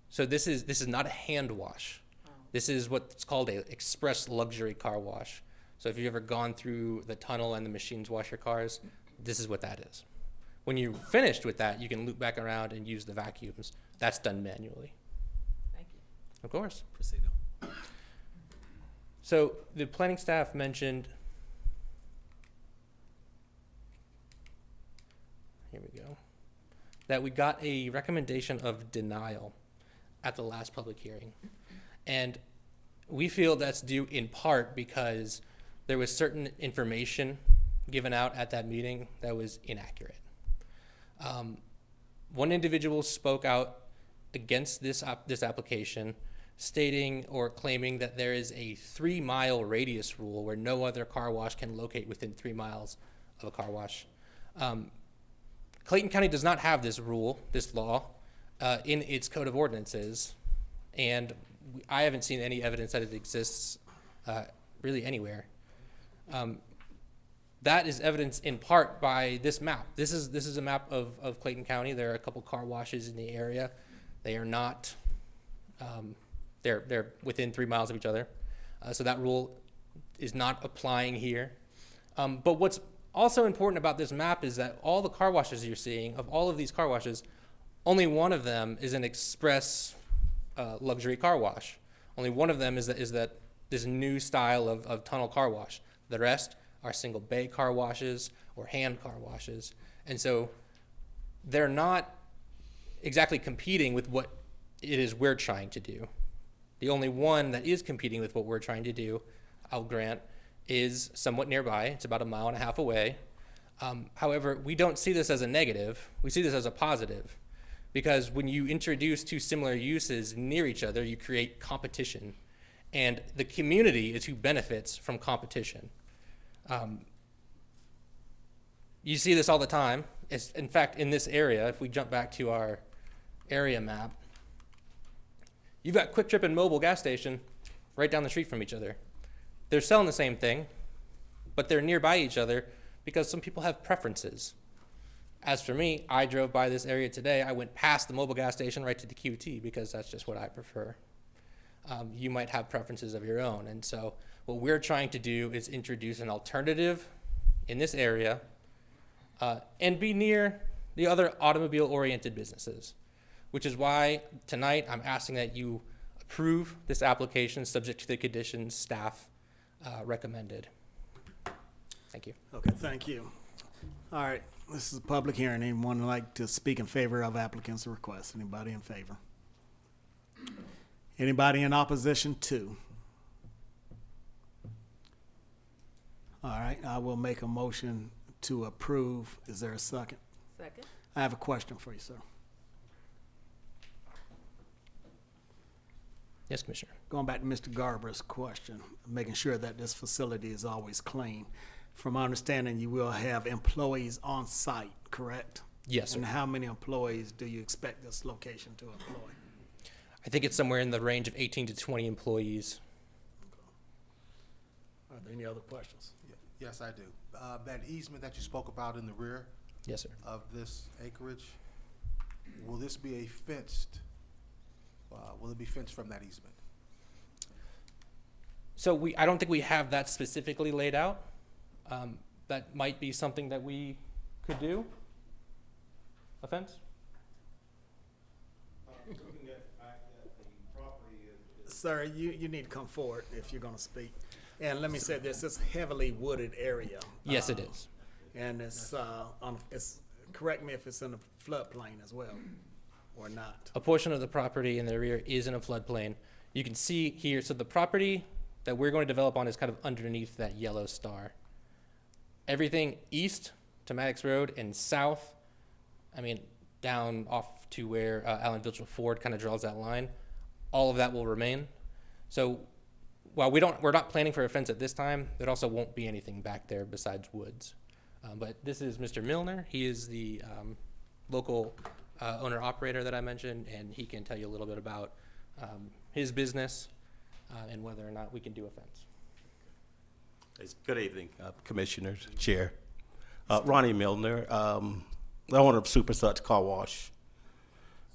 So this is not a hand wash. Oh. This is what's called a express luxury car wash. So if you've ever gone through the tunnel and the machines wash your cars, this is what that is. When you're finished with that, you can loop back around and use the vacuums. That's done manually. Thank you. Of course. Proceed. So the planning staff mentioned, here we go, that we got a recommendation of denial at the last public hearing. And we feel that's due in part because there was certain information given out at that meeting that was inaccurate. One individual spoke out against this application, stating or claiming that there is a 3-mile radius rule where no other car wash can locate within 3 miles of a car wash. Clayton County does not have this rule, this law, in its code of ordinances, and I haven't seen any evidence that it exists really anywhere. That is evidenced in part by this map. This is a map of Clayton County. There are a couple car washes in the area. They are not, they're within 3 miles of each other. So that rule is not applying here. But what's also important about this map is that all the car washes you're seeing, of all of these car washes, only one of them is an express luxury car wash. Only one of them is this new style of tunnel car wash. The rest are single bay car washes or hand car washes. And so they're not exactly competing with what it is we're trying to do. The only one that is competing with what we're trying to do, I'll grant, is somewhat nearby. It's about 1.5 miles away. However, we don't see this as a negative. We see this as a positive, because when you introduce two similar uses near each other, you create competition, and the community is who benefits from competition. You see this all the time. In fact, in this area, if we jump back to our area map, you've got Quick Trip and Mobile gas station right down the street from each other. They're selling the same thing, but they're nearby each other because some people have preferences. As for me, I drove by this area today. I went past the mobile gas station right to the QT because that's just what I prefer. You might have preferences of your own. And so what we're trying to do is introduce an alternative in this area and be near the other automobile-oriented businesses, which is why tonight I'm asking that you approve this application subject to the conditions staff recommended. Thank you. Okay, thank you. All right, this is a public hearing. Anyone would like to speak in favor of applicant's request? Anybody in favor? Anybody in opposition to? All right, I will make a motion to approve. Is there a second? Second. I have a question for you, sir. Yes, Commissioner. Going back to Mr. Garber's question, making sure that this facility is always clean. from my understanding, you will have employees on site, correct? Yes, sir. And how many employees do you expect this location to employ? I think it's somewhere in the range of 18 to 20 employees. Are there any other questions? Yes, I do. That easement that you spoke about in the rear Yes, sir. of this acreage, will this be a fenced, will it be fenced from that easement? So I don't think we have that specifically laid out. That might be something that we could do. A fence? Sir, you need to come forward if you're gonna speak. And let me say this, it's heavily wooded area. Yes, it is. And it's, correct me if it's in a floodplain as well, or not. A portion of the property in the rear is in a floodplain. You can see here, so the property that we're going to develop on is kind of underneath that yellow star. Everything east to Maddox Road and south, I mean, down off to where Allen Vilchel Ford kind of draws that line, all of that will remain. So while we're not planning for a fence at this time, there also won't be anything back there besides woods. But this is Mr. Milner. He is the local owner-operator that I mentioned, and he can tell you a little bit about his business and whether or not we can do a fence. Good evening, Commissioners, Chair. Ronnie Milner, owner of Super Such Car Wash.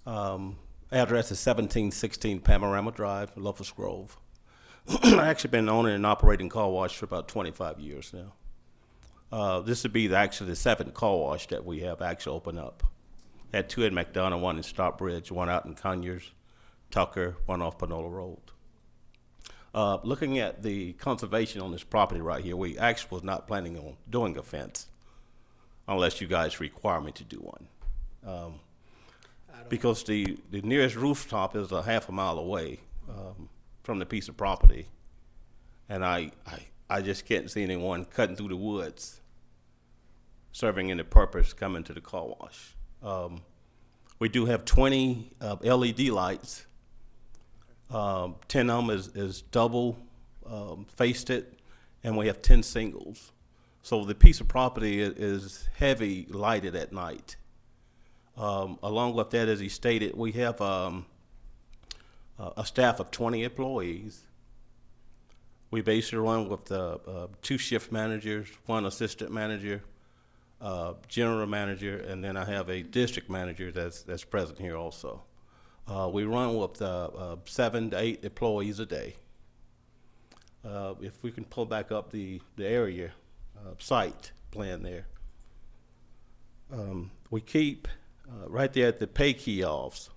Address is 1716 Panorama Drive, Locust Grove. I've actually been owning and operating car wash for about 25 years now. This would be actually the 7th car wash that we have actually opened up. Had 2 in McDonough, 1 in Stockbridge, 1 out in Conyers, Tucker, 1 off Panola Road. Looking at the conservation on this property right here, we actually was not planning on doing a fence unless you guys require me to do one. Because the nearest rooftop is a half a mile away from the piece of property, and I just can't see anyone cutting through the woods serving any purpose coming to the car wash. We do have 20 LED lights. 10 of them is double faced it, and we have 10 singles. So the piece of property is heavy lighted at night. Along with that, as he stated, we have a staff of 20 employees. We basically run with 2 shift managers, 1 assistant manager, general manager, and then I have a district manager that's present here also. We run with 7 to 8 employees a day. If we can pull back up the area site plan there. We keep right there at the pay kiosks.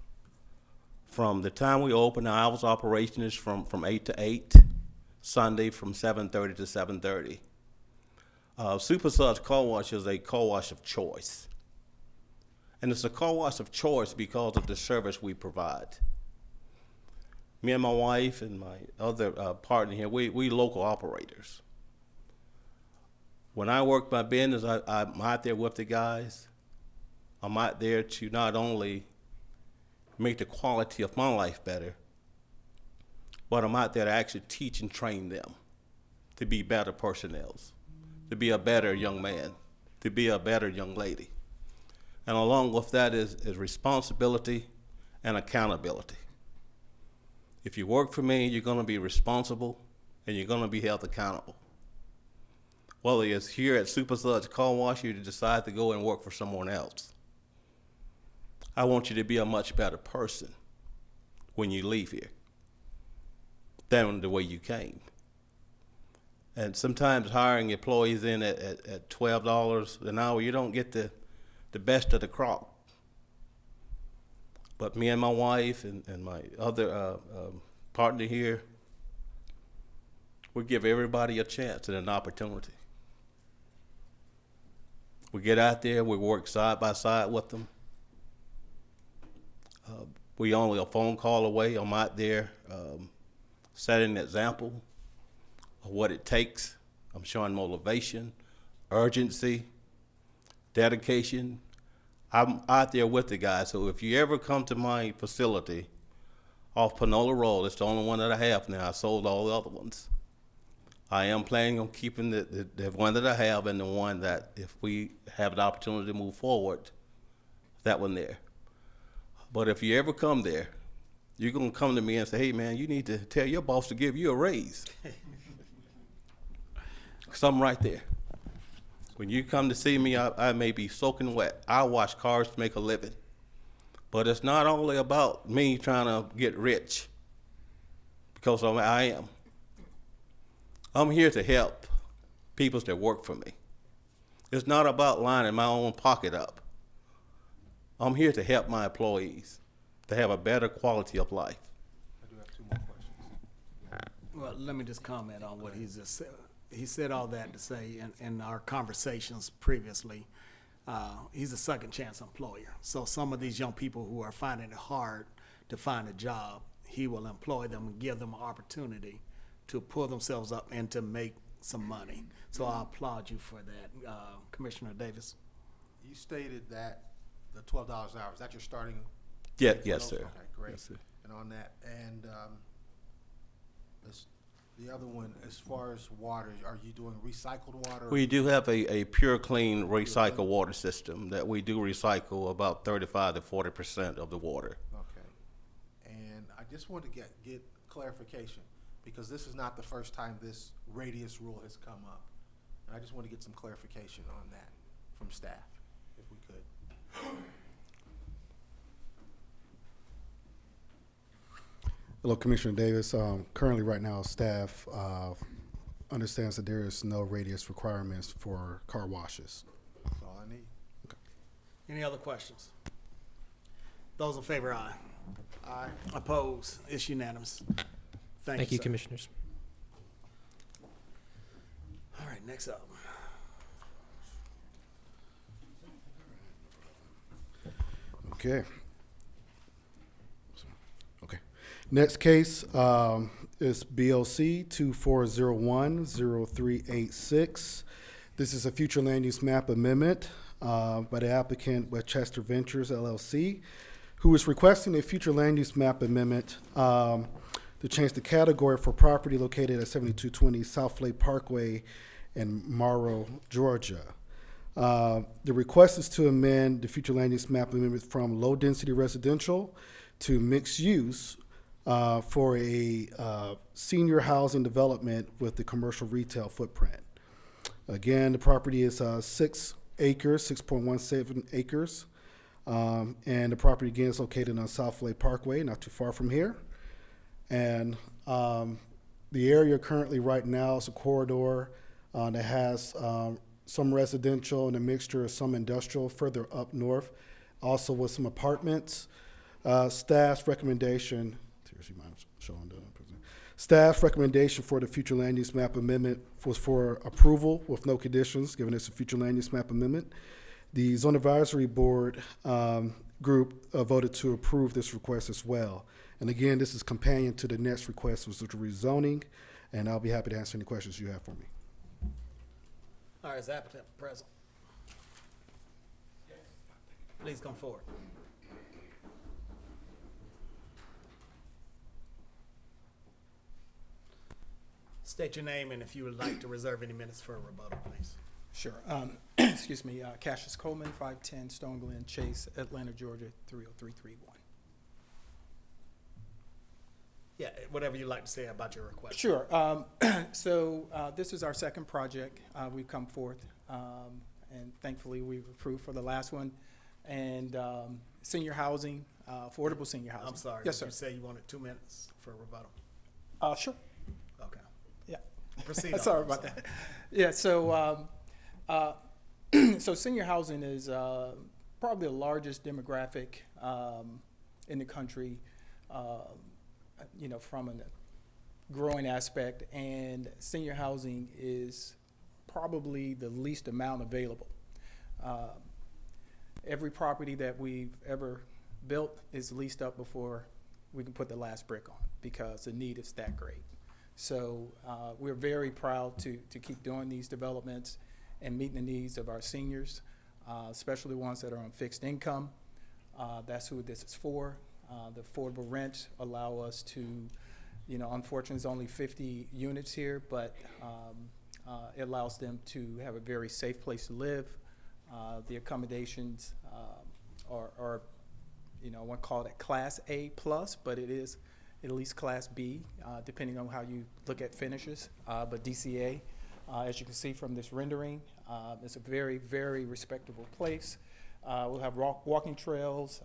From the time we open, the hours of operation is from 8 to 8, Sunday from 7:30 to 7:30. Super Such Car Wash is a car wash of choice. And it's a car wash of choice because of the service we provide. Me and my wife and my other partner here, we local operators. When I work my business, I'm out there with the guys. I'm out there to not only make the quality of my life better, but I'm out there to actually teach and train them to be better personnel, to be a better young man, to be a better young lady. And along with that is responsibility and accountability. If you work for me, you're going to be responsible and you're going to be held accountable. Whether it's here at Super Such Car Wash, you decide to go and work for someone else. I want you to be a much better person when you leave here than the way you came. And sometimes hiring employees in at $12 an hour, you don't get the best of the crop. But me and my wife and my other partner here, we give everybody a chance and an opportunity. We get out there, we work side by side with them. We only a phone call away. I'm out there setting an example of what it takes. I'm showing motivation, urgency, dedication. I'm out there with the guys. So if you ever come to my facility off Panola Road, it's the only one that I have now. I sold all the other ones. I am planning on keeping the one that I have and the one that if we have the opportunity to move forward, that one there. But if you ever come there, you're going to come to me and say, hey, man, you need to tell your boss to give you a raise. Because I'm right there. When you come to see me, I may be soaking wet. I wash cars to make a living. But it's not only about me trying to get rich, because I am. I'm here to help people that work for me. It's not about lining my own pocket up. I'm here to help my employees to have a better quality of life. I do have 2 more questions. Well, let me just comment on what he's just said. He said all that to say in our conversations previously, he's a second chance employer. So some of these young people who are finding it hard to find a job, he will employ them and give them an opportunity to pull themselves up and to make some money. So I applaud you for that, Commissioner Davis. You stated that the $12 an hour, is that your starting? Yeah, rate for yes, those? sir. Okay, great. Yes, sir. And on that, and the other one, as far as water, are you doing recycled water? We do have a pure, clean, recycle water system that we do recycle about 35 to 40% of the water. Okay. And I just want to get clarification, because this is not the first time this radius rule has come up. And I just want to get some clarification on that from staff, if we could. Hello, Commissioner Davis. Currently, right now, staff understands that there is no radius requirements for car washes. That's all I need. Any other questions? Those in favor, aye. Aye. Opposed? It's unanimous. Thank you, sir. Commissioners. All right, next up. Okay. Okay. Next case is BOC 24010386. This is a future land use map amendment by the applicant Westchester Ventures LLC, who is requesting a future land use map amendment to change the category for property located at 7220 South Lake Parkway in Morrow, Georgia. The request is to amend the future land use map amendment from low-density residential to mixed use for a senior housing development with the commercial retail footprint. Again, the property is 6 acres, 6.17 acres, and the property again is located on South Lake Parkway, not too far from here. And the area currently right now is a corridor that has some residential and a mixture of some industrial further up north, also with some apartments. Staff's recommendation, staff's recommendation for the future land use map amendment was for approval with no conditions, given it's a future land use map amendment. The Zone Advisory Board group voted to approve this request as well. And again, this is companion to the next request, which was the rezoning, and I'll be happy to answer any questions you have for me. All right, is the applicant present? Please come forward. State your name and if you would like to reserve any minutes for a rebuttal, please. Sure. Excuse me, Cassius Coleman, 510 Stone Glen Chase, Atlanta, Georgia, 30331. Yeah, whatever you'd like to say about your request. Sure. So this is our second project. We've come forth, and thankfully we've approved for the last one. And senior housing, affordable senior housing. I'm sorry. Yes, sir. You say you wanted 2 minutes for a rebuttal. Sure. Okay. Yeah. Proceed. Sorry about that. Yeah. So, so senior housing is probably the largest demographic in the country. You know, from a growing aspect, and senior housing is probably the least amount available. Every property that we've ever built is leased up before we can put the last brick on, because the need is that great. So we're very proud to keep doing these developments and meeting the needs of our seniors, especially ones that are on fixed income. That's who this is for. The affordable rents allow us to, You know, unfortunately, there's only 50 units here, but it allows them to have a very safe place to live. The accommodations are, you know, I won't call it Class A plus, but it is at least Class B, depending on how you look at finishes. But DCA, as you can see from this rendering, it's a very, very respectable place. We'll have walking trails,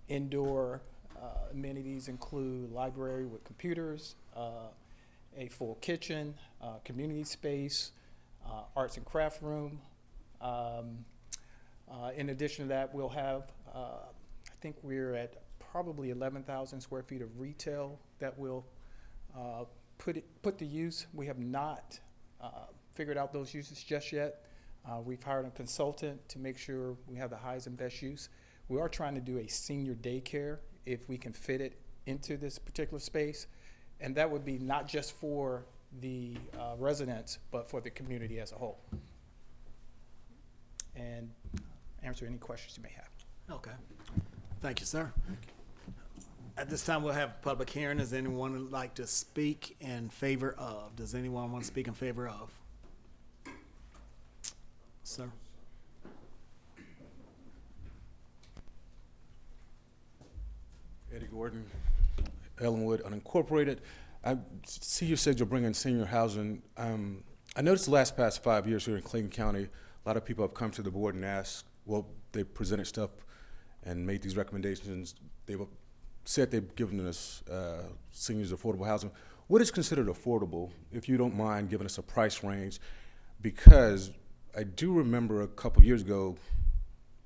indoor amenities include library with computers, a full kitchen, community space, arts and craft room. In addition to that, we'll have, I think we're at probably 11,000 square feet of retail that we'll put to use. We have not figured out those uses just yet. We've hired a consultant to make sure we have the highest and best use. We are trying to do a senior daycare if we can fit it into this particular space. And that would be not just for the residents, but for the community as a whole. And answer any questions you may have. Okay. Thank you, sir. At this time, we'll have a public hearing. Does anyone would like to speak in favor of? Does anyone want to speak in favor of? Sir? Eddie Gordon, Ellenwood Unincorporated. I see you said you're bringing senior housing. I noticed the past 5 years here in Clayton County, a lot of people have come to the board and asked, well, they presented stuff and made these recommendations. They've said they've given us seniors affordable housing. What is considered affordable, if you don't mind giving us a price range? Because I do remember a couple years ago,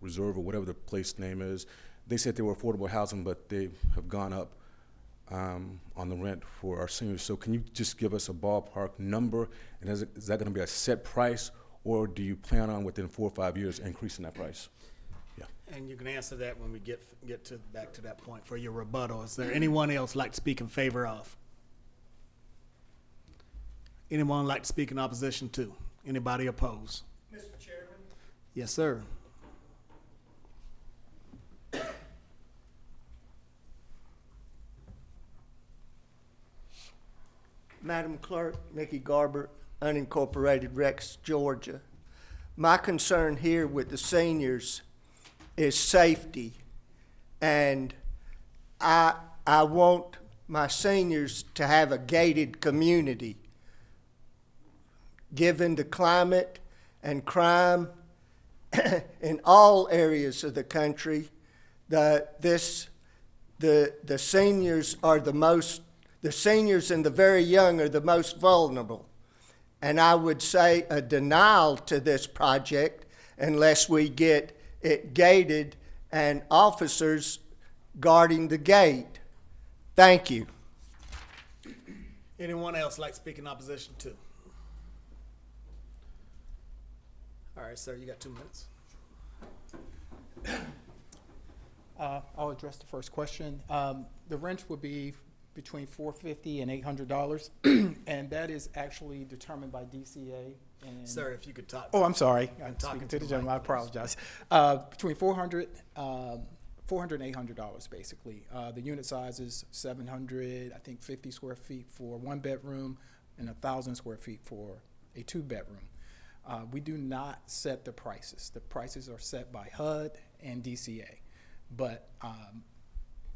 Reserve or whatever the place name is, they said they were affordable housing, but they have gone up on the rent for our seniors. So can you just give us a ballpark number? And is that going to be a set price, or do you plan on within 4 or 5 years increasing that price? Yeah. And you can answer that when we get to back to that point for your rebuttal. Is there anyone else like to speak in favor of? Anyone like to speak in opposition to? Anybody opposed? Mr. Chairman? Yes, sir. Madam Clerk, Mickey Garber, unincorporated Rex, Georgia. My concern here with the seniors is safety, and I want my seniors to have a gated community. Given the climate and crime in all areas of the country, the seniors are the seniors and the very young are the most vulnerable. And I would say a denial to this project unless we get it gated and officers guarding the gate. Thank you. Anyone else like to speak in opposition to? All right, sir, you got 2 minutes. I'll address the first question. The rent would be between $450 and $800, and that is actually determined by DCA. And Sir, if you could talk. Oh, I'm sorry. I'm I'm talking speaking to to the the gentleman. I mic, please. apologize. Between $400 and $800, basically. The unit size is 700, I think 50 square feet for 1 bedroom and 1,000 square feet for a 2-bedroom. We do not set the prices. The prices are set by HUD and DCA. But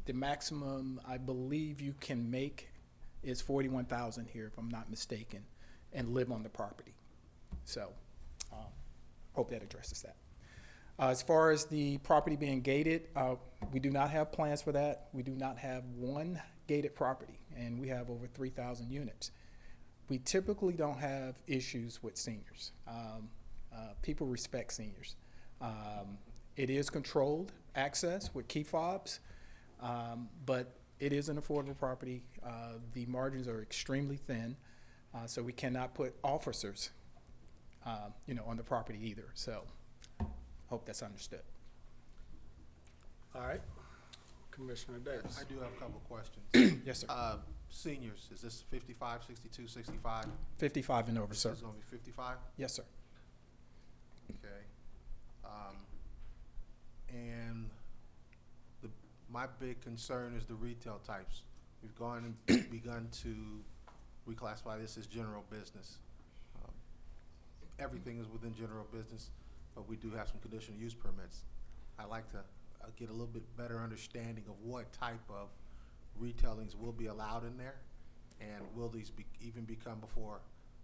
the maximum I believe you can make is $41,000 here, if I'm not mistaken, and live on the property. So, hope that addresses that. As far as the property being gated, we do not have plans for that. We do not have one gated property, and we have over 3,000 units. We typically don't have issues with seniors. People respect seniors. It is controlled access with key fobs, but it is an affordable property. The margins are extremely thin, so we cannot put officers, on the property either. So, hope that's understood. All right. Commissioner Davis. I do have a couple of questions. Yes, sir. Seniors, is this 55, 62, 65? 55 and over, sir. This is going to be 55? Yes, sir. Okay. And my big concern is the retail types. We've gone and begun to reclassify this as general business. Everything is within general business, but we do have some conditional use permits. I'd like to get a little bit better understanding of what type of retailings will be allowed in there, and will these even become before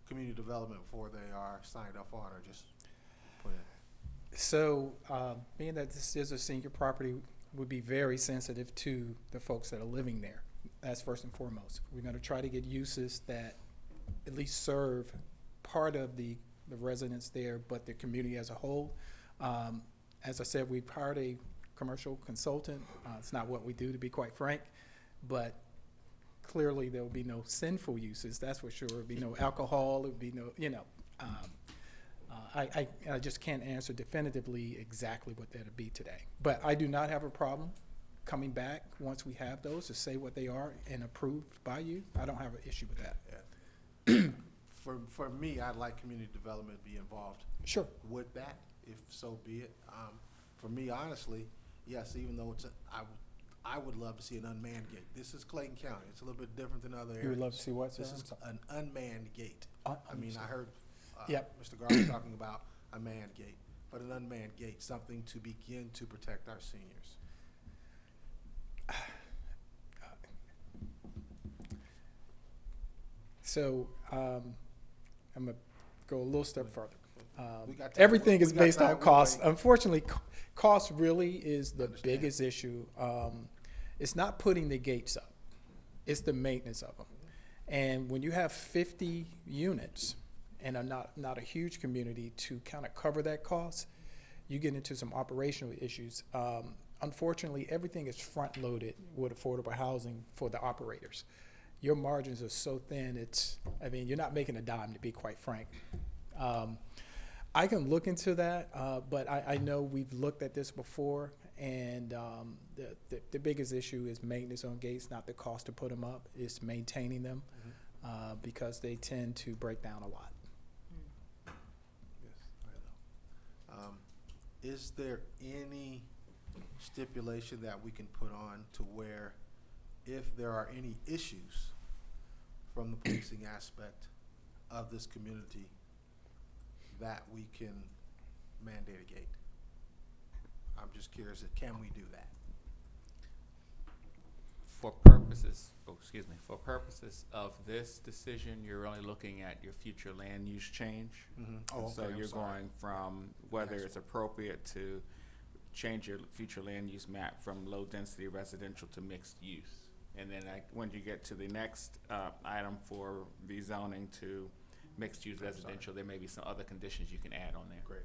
community development before they are signed up on or just put in? So, being that this is a senior property, would be very sensitive to the folks that are living there. That's first and foremost. We're going to try to get uses that at least serve part of the residents there, but the community as a whole. As I said, we've hired a commercial consultant. It's not what we do, to be quite frank, but clearly there will be no sinful uses, that's for sure. There'll be no alcohol, there'll be no, I just can't answer definitively exactly what that'll be today. But I do not have a problem coming back once we have those to say what they are and approved by you. I don't have an issue with that. Yeah. For me, I'd like community development to be involved. Sure. With that, if so be it. For me, honestly, yes, even though I would love to see an unmanned gate. This is Clayton County. It's a little bit different than other areas. You would love to see what, sir? This is an unmanned gate. I heard Yep. Mr. Garland talking about a manned gate, but an unmanned gate, something to begin to protect our seniors. So I'm going to go a little step further. We got time. Everything is We got based on time. cost. We'll wait. Unfortunately, cost really is the biggest issue. It's not putting the gates up. It's the maintenance of them. And when you have 50 units and not a huge community to kind of cover that cost, you get into some operational issues. Unfortunately, everything is front-loaded with affordable housing for the operators. Your margins are so thin, you're not making a dime, to be quite frank. I can look into that, but I know we've looked at this before, and the biggest issue is maintenance on gates, not the cost to put them up. It's maintaining them, because they tend to break down a lot. Yes, I know. Is there any stipulation that we can put on to where if there are any issues from the policing aspect of this community, that we can mandate a gate? I'm just curious, can we do that? For purposes of this decision, you're only looking at your future land use change. Mm-hmm. And Oh, so okay, you're I'm sorry. going from whether Next it's one. appropriate to change your future land use map from low density residential to mixed use. And then when you get to the next item for rezoning to mixed use residential, there may be some other conditions you can add on there. Great.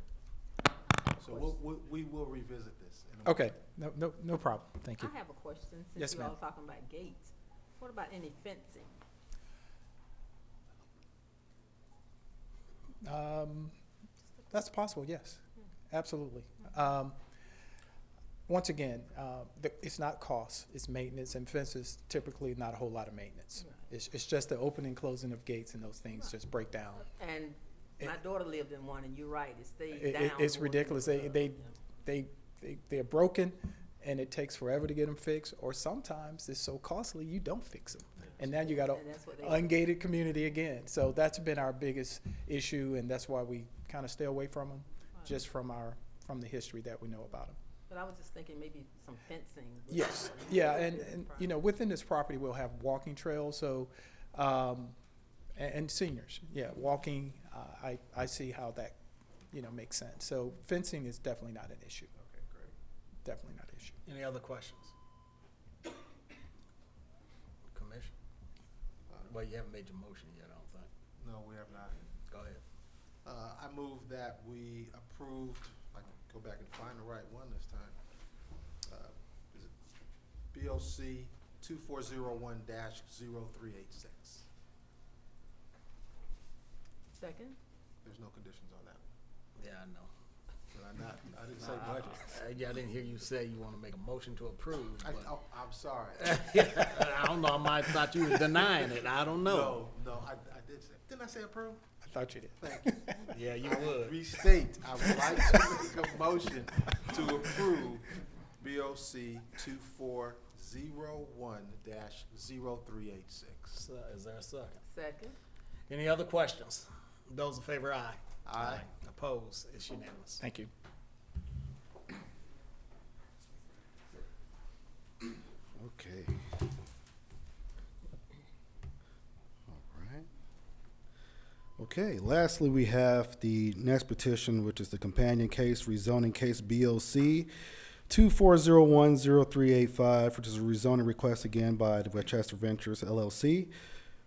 So we will revisit this. Okay, no problem. Thank you. I have a question, Yes, since you all ma'am. are talking about gates. What about any fencing? That's possible, yes, absolutely. Once again, it's not cost, it's maintenance, and fences typically not a whole lot of maintenance. It's just the opening, closing of gates and those things just break down. And my daughter lived in one, and you're right, it stayed It- down. it's more than ridiculous. it They does. they're broken, and it takes forever to get them fixed, or sometimes it's so costly you don't fix them. And now you got And that's what they- an ungated community again. So that's been our biggest issue, and that's why we kind of stay away from them, just from the history that we know about them. But I was just thinking maybe some fencing. would- Yes, yeah, and within this property, we'll have walking trails, so, and seniors, yeah, walking, I see how that, makes sense. So fencing is definitely not an issue, Okay, great. definitely not an issue. Any other questions? Commission? Well, you haven't made your motion yet, I don't think. No, we have not. Go ahead. I move that we approved, I can go back and find the right one this time. Is it BOC 2401-0386? Second? There's no conditions on that. Yeah, I know. Did I not? I didn't say budget. I didn't hear you say you want to make a motion to approve, but I'm sorry. I don't know, I might thought you were denying it, I don't know. No, I did say, didn't I say approve? I thought you did. Thank you. Yeah, you I will would. restate, I would like to make a motion to approve BOC 01-0386. Is there a second? Second. Any other questions? Those in favor, aye. Aye. Opposed? It's unanimous. Thank you. Okay. All right. Okay, lastly, we have the next petition, which is the companion case, rezoning case BOC 24010385, which is a rezoning request again by the Westchester Ventures LLC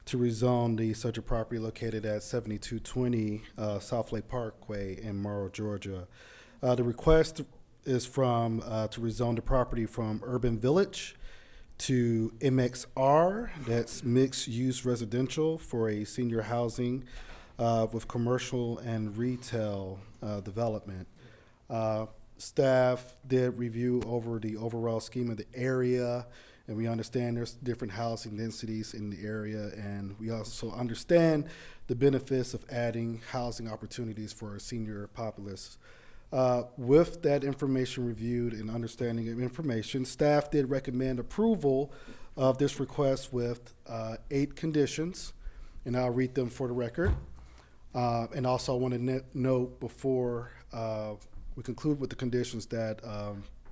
to rezone the subject property located at 7220 South Lake Parkway in Morrow, Georgia. The request is to rezone the property from Urban Village to MXR, that's mixed-use residential for a senior housing with commercial and retail development. Staff did review over the overall scheme of the area, and we understand there's different housing densities in the area, and we also understand the benefits of adding housing opportunities for our senior populace. With that information reviewed and understanding of information, staff did recommend approval of this request with 8 conditions, and I'll read them for the record. And also I want to note before we conclude with the conditions that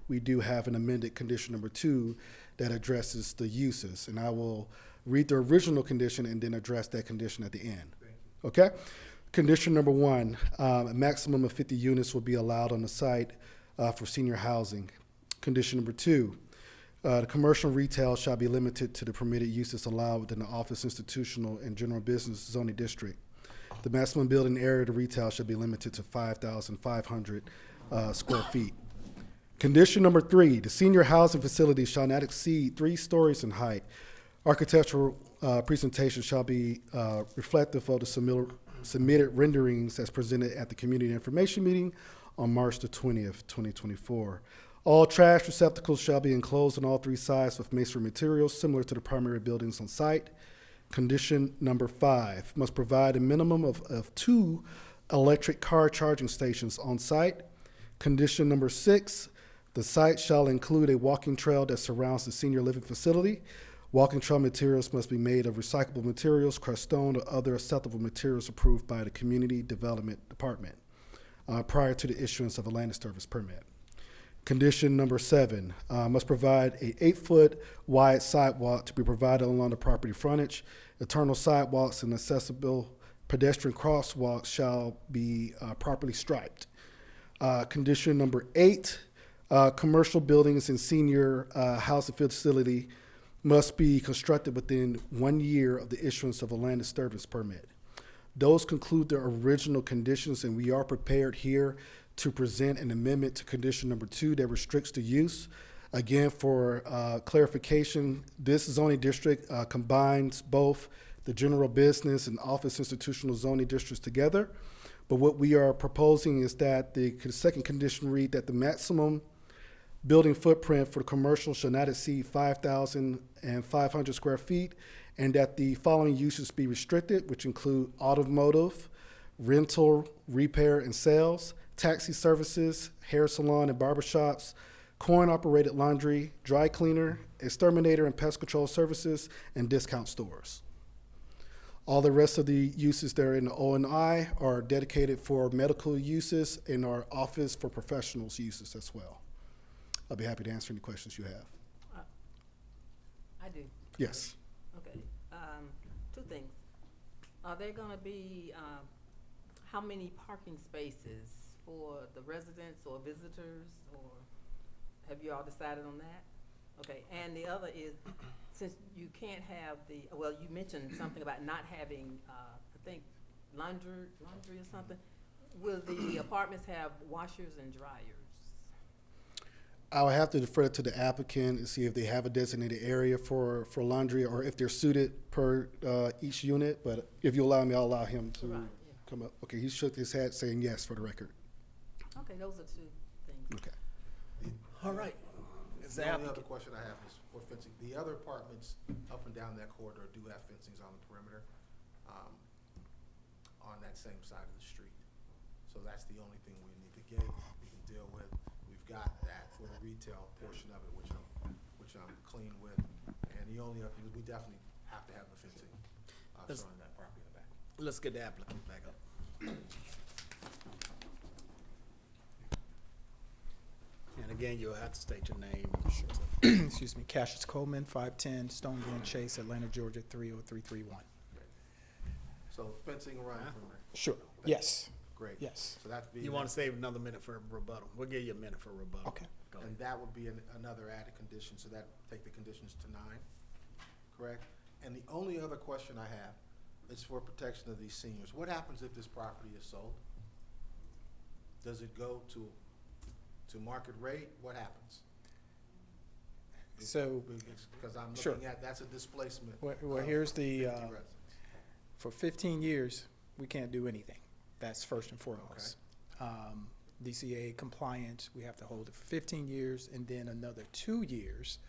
we do have an amended condition number 2 that addresses the uses. And I will read the original condition and then address that condition at the end. Okay? Condition number 1, a maximum of 50 units will be allowed on the site for senior housing. Condition number 2, the commercial retail shall be limited to the permitted uses allowed within the office, institutional, and general business zoning district. The maximum building area of the retail shall be limited to 5,500 square feet. Condition number 3, the senior housing facility shall not exceed 3 stories in height. Architectural presentation shall be reflective of the submitted renderings as presented at the community information meeting on March the 20th, 2024. All trash receptacles shall be enclosed on all 3 sides with masonry materials similar to the primary buildings on site. Condition number 5, must provide a minimum of 2 electric car charging stations on site. Condition number 6, the site shall include a walking trail that surrounds the senior living facility. Walking trail materials must be made of recyclable materials, crushed stone, or other acceptable materials approved by the Community Development Department prior to the issuance of a land service permit. Condition number 7, must provide a 8-foot wide sidewalk to be provided along the property frontage. Internal sidewalks and accessible pedestrian crosswalks shall be properly striped. Condition number 8, commercial buildings and senior housing facility must be constructed within 1 year of the issuance of a land disturbance permit. Those conclude the original conditions, and we are prepared here to present an amendment to condition number 2 that restricts the use. Again, for clarification, this zoning district combines both the general business and office institutional zoning districts together. But what we are proposing is that the second condition read that the maximum building footprint for the commercial shall not exceed 5,500 square feet, and that the following uses be restricted, which include automotive, rental, repair, and sales, taxi services, hair salon and barbershops, coin-operated laundry, dry cleaner, exterminator and pest control services, and discount stores. All the rest of the uses that are in the O&I are dedicated for medical uses and our office for professionals uses as well. I'll be happy to answer any questions you have. I do. Yes. Okay. 2 things. Are there going to be how many parking spaces for the residents or visitors, or have you all decided on that? Okay. And the other is, since you can't have well, you mentioned something about not having, I think, laundry or something. Will the apartments have washers and dryers? I'll have to defer to the applicant and see if they have a designated area for laundry or if they're suited per each unit. But if you allow me, I'll allow him to come up. Okay, he shook his head saying yes for the record. Okay, those are 2 things. Okay. All right. The only other question I have is for fencing. The other apartments up and down that corridor do have fencings on the perimeter on that same side of the street. So that's the only thing we need to get, we can deal with. We've got that for the retail portion of it, which which I'm clean with. And the only other thing is we definitely have to have the fencing surrounding that property in the back. Let's get the applicant back up. And again, you'll have to state your name. Excuse me, Cassius Coleman, 510 Stone Glen Chase, Atlanta, Georgia, 30331. So fencing around the perimeter. Sure, yes, Great. yes. So that'd be. You want to save another minute for rebuttal? We'll give you a minute for rebuttal. Okay. Go ahead. And that would be another added condition, so that take the conditions to 9, correct? And the only other question I have is for protection of these seniors. What happens if this property is sold? Does it go to market rate? What happens? So, Because I'm Sure. looking at, that's a displacement. well, of here's the, 50 residents. for 15 years, we can't do anything. That's first and foremost. DCA compliance, we have to hold it for 15 years and then another 2 years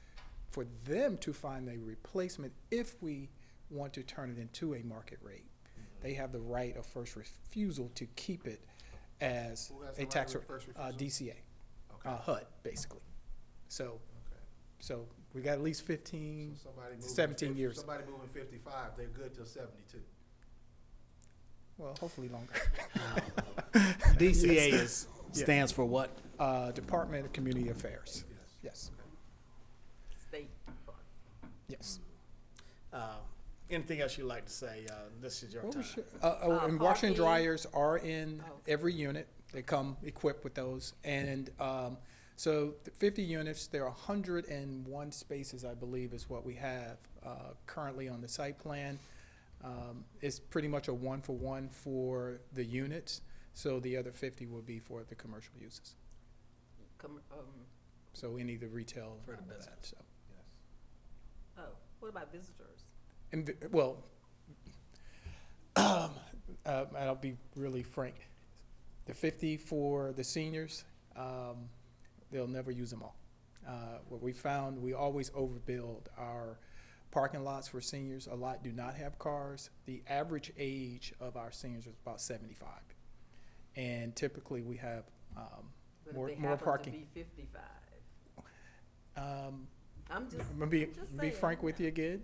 for them to find a replacement if we want to turn it into a market rate. They have the right of first refusal to keep it as Who has a the right tax, of first refusal? DCA, Okay. HUD, basically. So, Okay. so we got at least 15, So somebody moving 17 50 years. Somebody moving 55, they're good till 72. Well, hopefully longer. DCA Yes. stands for what? Department of Community Affairs. Yes, State. yes. Anything else you'd like to say? This is your What time. was your- and washing parking. dryers are in Oh. every unit. They come equipped with those. And so the 50 units, there are 101 spaces, I believe, is what we have currently on the site plan. It's pretty much a one-for-one for the units. So the other 50 will be for the commercial uses. So any of the retail For the and all business. that, so. Oh, what about visitors? And well, I'll be really frank. The 50 for the seniors, they'll never use them all. What we found, we always overbuild our parking lots for seniors. A lot do not have cars. The average age of our seniors is about 75. And typically we have But more if they happen parking. to be 55. I'm I'm just, gonna be just be saying. frank with you again.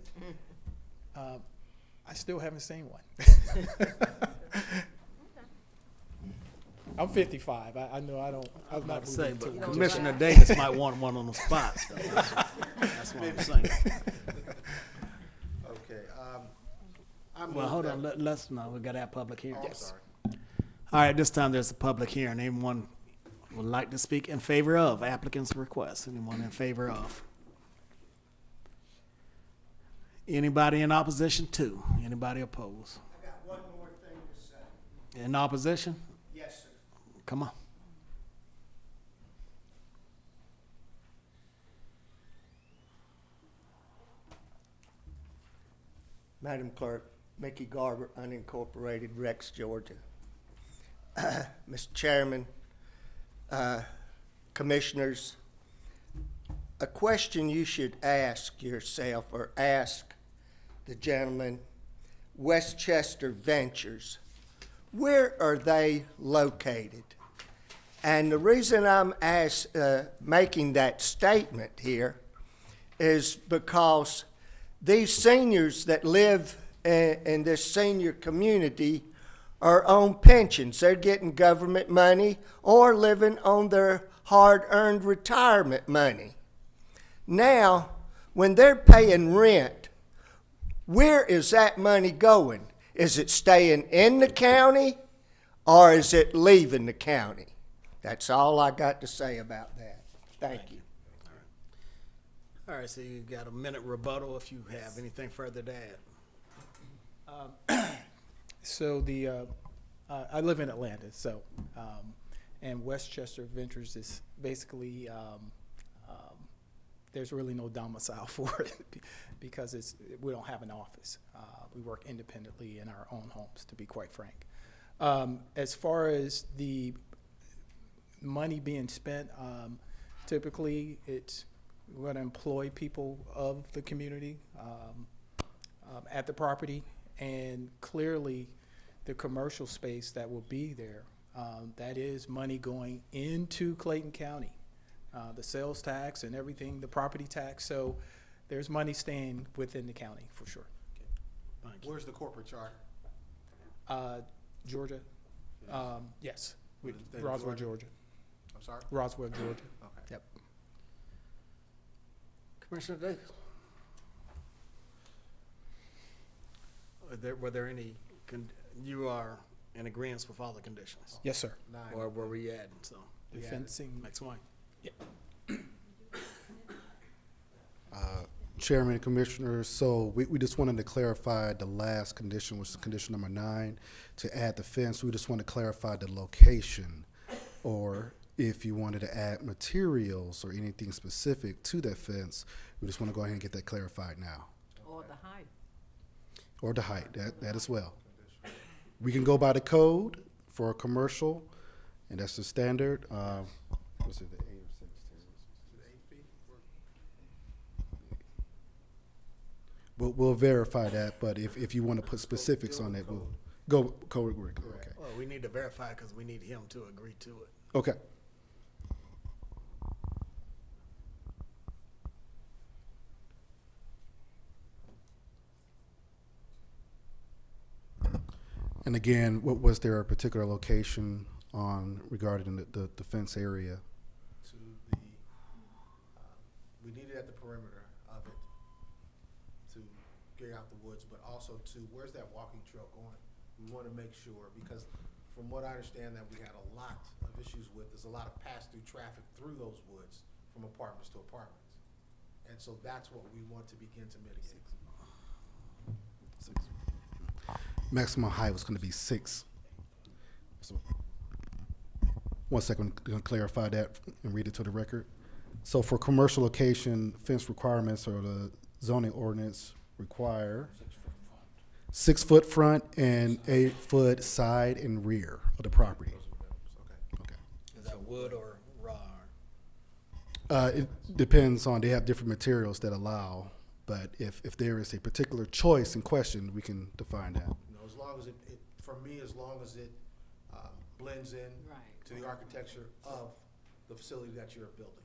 I still haven't seen one. I'm 55. I know I don't. I'm About not to say, moving but to don't Commissioner drive. Davis might want one on the spot. So that's what I'm saying. Okay. Well, hold on. Let's no. We got to have public hearing. I'm sorry. All right. This time there's a public hearing. Anyone would like to speak in favor of applicant's request? Anyone in favor of? Anybody in opposition to? Anybody opposed? I got one more thing to say. In opposition? Yes, sir. Come on. Madam Clerk, Mickey Garber, unincorporated, Rex, Georgia. Mr. Chairman, Commissioners, a question you should ask yourself or ask the gentleman, Westchester Ventures, where are they located? And the reason I'm making that statement here is because these seniors that live in this senior community are on pensions. They're getting government money or living on their hard-earned retirement money. Now, when they're paying rent, where is that money going? Is it staying in the county or is it leaving the county? That's all I got to say about that. Thank you. All right. So you got a minute rebuttal if you have anything further to add. So I live in Atlanta, so and Westchester Ventures is basically there's really no domicile for it because we don't have an office. We work independently in our own homes, to be quite frank. As far as the money being spent, typically we're going to employ people of the community at the property, and clearly the commercial space that will be there, that is money going into Clayton County. the sales tax and everything, the property tax. So there's money staying within the county for sure. Thank you. Where's the corporate charter? Georgia, yes, With the state of Roswell, Georgia? Georgia. I'm sorry? Roswell, Georgia. Okay. Yep. Commissioner Davis? Were there any, you are in agreement with all the conditions? Yes, sir. Or were we adding, so? The we added. fencing. Next one. Chairman and Commissioners, so we just wanted to clarify the last condition, which is condition number 9, to add the fence. We just want to clarify the location, or if you wanted to add materials or anything specific to that fence, we just want to go ahead and get that clarified now. Or the height. Or the height, that as well. We can go by the code for a commercial, and that's the standard. What's it, the 8 or 6? We'll verify that, but if you want to put specifics on it, we'll go code. Okay. Well, we need to verify because we need him to agree to it. Okay. And again, was there a particular location on regarding the fence area? To the, we need it at the perimeter of it to get out the woods, but also to, where's that walking trail going? We want to make sure, because from what I understand that we had a lot of issues with, there's a lot of pass-through traffic through those woods from apartments to apartments. And so that's what we want to begin to mitigate. 6. Maximum height was going to be 6. So, 1 second, I'm going to clarify that and read it to the record. So for commercial location, fence requirements or the zoning ordinance require 6 foot front and 8 foot side and rear of the property. Okay. Is that wood or raw? It depends on, they have different materials that allow, but if there is a particular choice in question, we can define that. You know, as long as it for me, as long as it blends in to the architecture of the facility that you're building.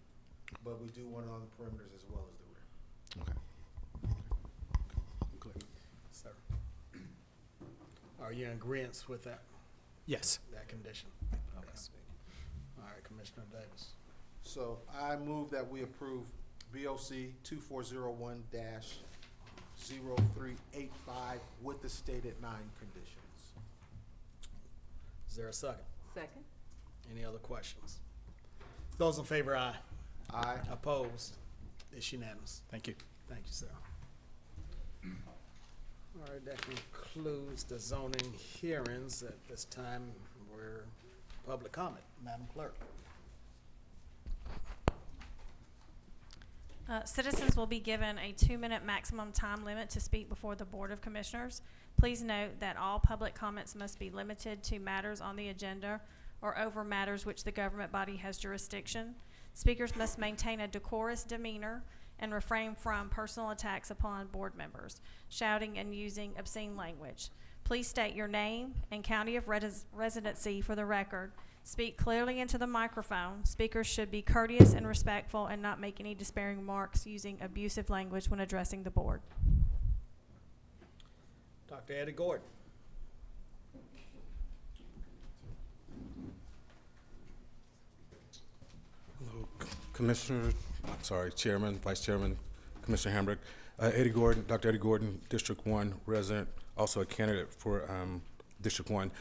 But we do want it on the perimeters as well as the rear. Okay. Sir. Are you in agreement with that? Yes. That condition? Okay. All right, Commissioner Davis. So I move that we approve BOC 2401-0385 with the stated 9 conditions. Is there a second? Second. Any other questions? Those in favor, aye. Aye. Opposed? It's unanimous. Thank you. Thank you, sir. All right, that concludes the zoning hearings. At this time, we're public comment. Madam Clerk. Citizens will be given a 2-minute maximum time limit to speak before the Board of Commissioners. Please note that all public comments must be limited to matters on the agenda or over matters which the government body has jurisdiction. Speakers must maintain a decorous demeanor and refrain from personal attacks upon board members, shouting and using obscene language. Please state your name and county of residency for the record. Speak clearly into the microphone. Speakers should be courteous and respectful and not make any disparaging remarks using abusive language when addressing the board. Dr. Eddie Gordon. Hello, Chairman, Vice Chairman, Commissioner Hambrick. Eddie Gordon, Dr. Eddie Gordon, District 1 resident, also a candidate for District 1.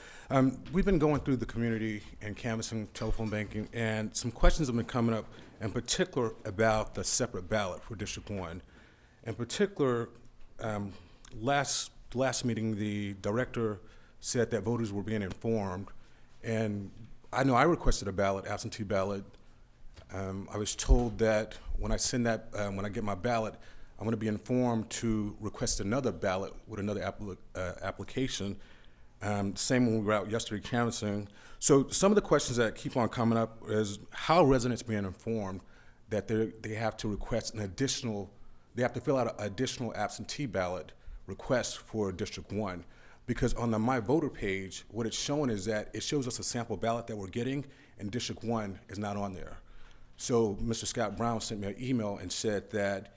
We've been going through the community and canvassing, telephone banking, and some questions have been coming up, in particular about the separate ballot for District 1. In particular, last meeting, the director said that voters were being informed, and I know I requested a ballot, absentee ballot. I was told that when I send that, when I get my ballot, I'm going to be informed to request another ballot with another application. Same when we were out yesterday canvassing. So some of the questions that keep on coming up is how residents being informed that they have to request an additional, they have to fill out an additional absentee ballot request for District 1. Because on the My Voter page, what it's showing is that it shows us a sample ballot that we're getting, and District 1 is not on there. So Mr. Scott Brown sent me an email and said that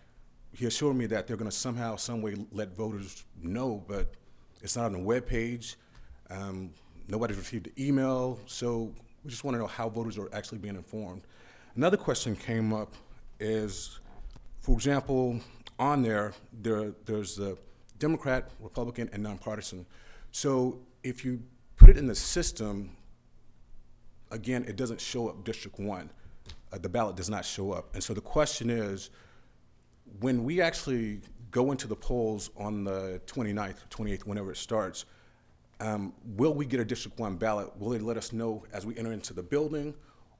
he assured me that they're going to somehow, some way let voters know, but it's not on the webpage. Nobody's received the email, so we just want to know how voters are actually being informed. Another question came up is, for example, on there's the Democrat, Republican, and nonpartisan. So if you put it in the system, again, it doesn't show up District 1. The ballot does not show up. And so the question is, when we actually go into the polls on the 29th, 28th, whenever it starts, will we get a District 1 ballot? Will they let us know as we enter into the building?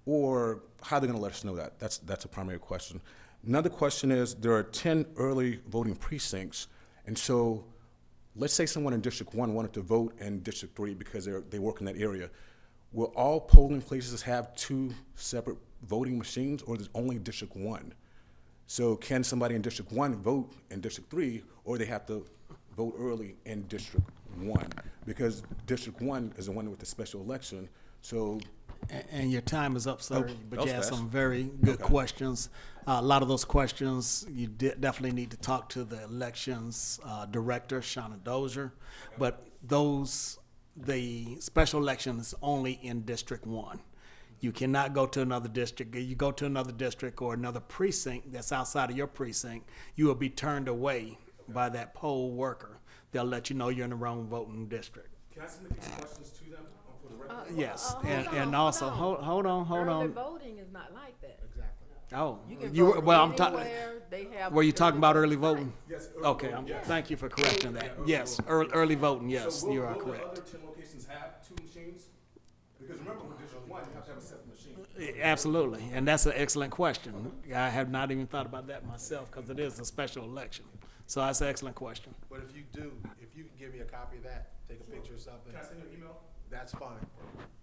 Or how are they going to let us know that? That's a primary question. Another question is, there are 10 early voting precincts. And so let's say someone in District 1 wanted to vote in District 3 because they work in that area. Will all polling places have 2 separate voting machines, or is it only District 1? So can somebody in District 1 vote in District 3, or they have to vote early in District 1? Because District 1 is the one with the special election, so. And your time is up, sir, but you had fast. some very good questions. A lot of those questions, you definitely need to talk to the elections director, Shauna Dozier, but the special election is only in District 1. You cannot go to another district. You go to another district or another precinct that's outside of your precinct, you will be turned away by that poll worker. They'll let you know you're in the wrong voting district. Can I submit these questions to them for the record? Yes, and also, hold on. Early voting is not like that. Exactly. Oh, You can you, vote well, I'm talking, anywhere. They have were you talking about early voting voting? Yes. Early Okay, voting, yes. thank you for correcting that. Yes, early voting, yes, So will you are the other correct. 10 locations have 2 machines? Because remember, with District 1, you have to have a separate machine. Absolutely, and that's an excellent question. I have not even thought about that myself because it is a special election. So that's an excellent question. But if you can give me a copy of that, take a picture or something. Can I send you an email? That's fine.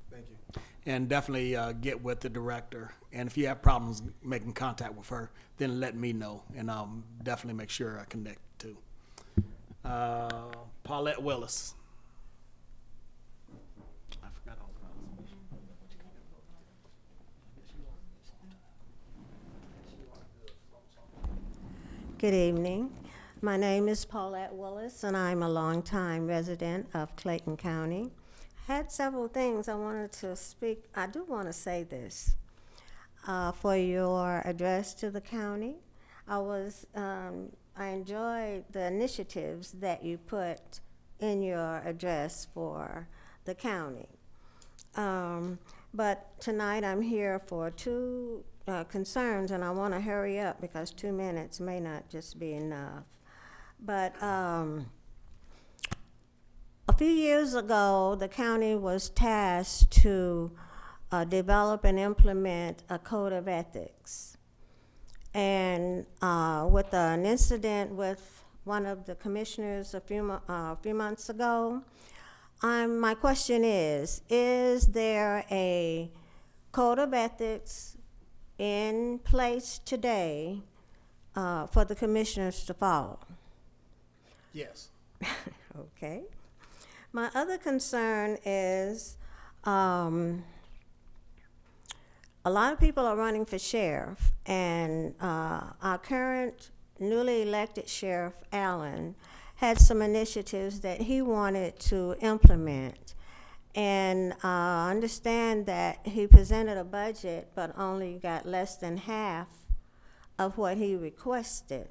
Thank you. And definitely get with the director. And if you have problems making contact with her, then let me know, and I'll definitely make sure I connect too. Paulette Willis. I forgot all about this. Good evening. My name is Paulette Willis, and I'm a longtime resident of Clayton County. I had several things I wanted to speak. I do want to say this. For your address to the county, I enjoyed the initiatives that you put in your address for the county. But tonight I'm here for 2 concerns, and I want to hurry up because 2 minutes may not just be enough. But a few years ago, the county was tasked to develop and implement a code of ethics. And with an incident with one of the commissioners a few months ago, my question is there a code of ethics in place today for the commissioners to follow? Yes. Okay. My other concern is a lot of people are running for sheriff, and our current newly elected Sheriff Allen had some initiatives that he wanted to implement. And I understand that he presented a budget but only got less than half of what he requested.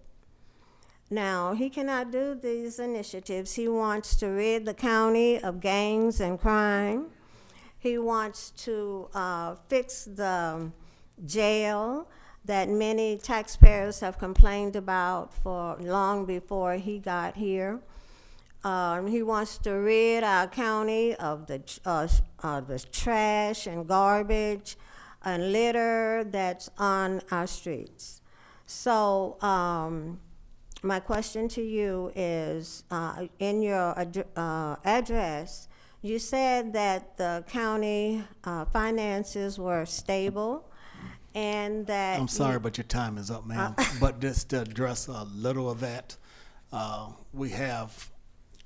Now, he cannot do these initiatives. He wants to rid the county of gangs and crime. He wants to fix the jail that many taxpayers have complained about for long before he got here. He wants to rid our county of the trash and garbage and litter that's on our streets. So my question to you is, in your address, you said that the county finances were stable and that... I'm sorry, but your time is up, ma'am. But just to address a little of that, we have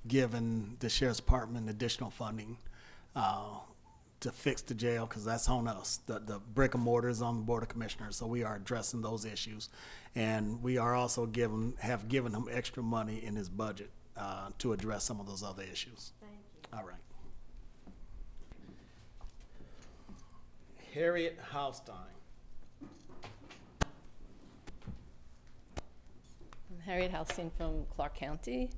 given the Sheriff's Department additional funding to fix the jail, because that's on us. The brick and mortar is on the Board of Commissioners, so we are addressing those issues. And we are also have given him extra money in his budget to address some of those other issues. Thank you. All right. Harriet Haustein. I'm Harriet Halstein from Clark County.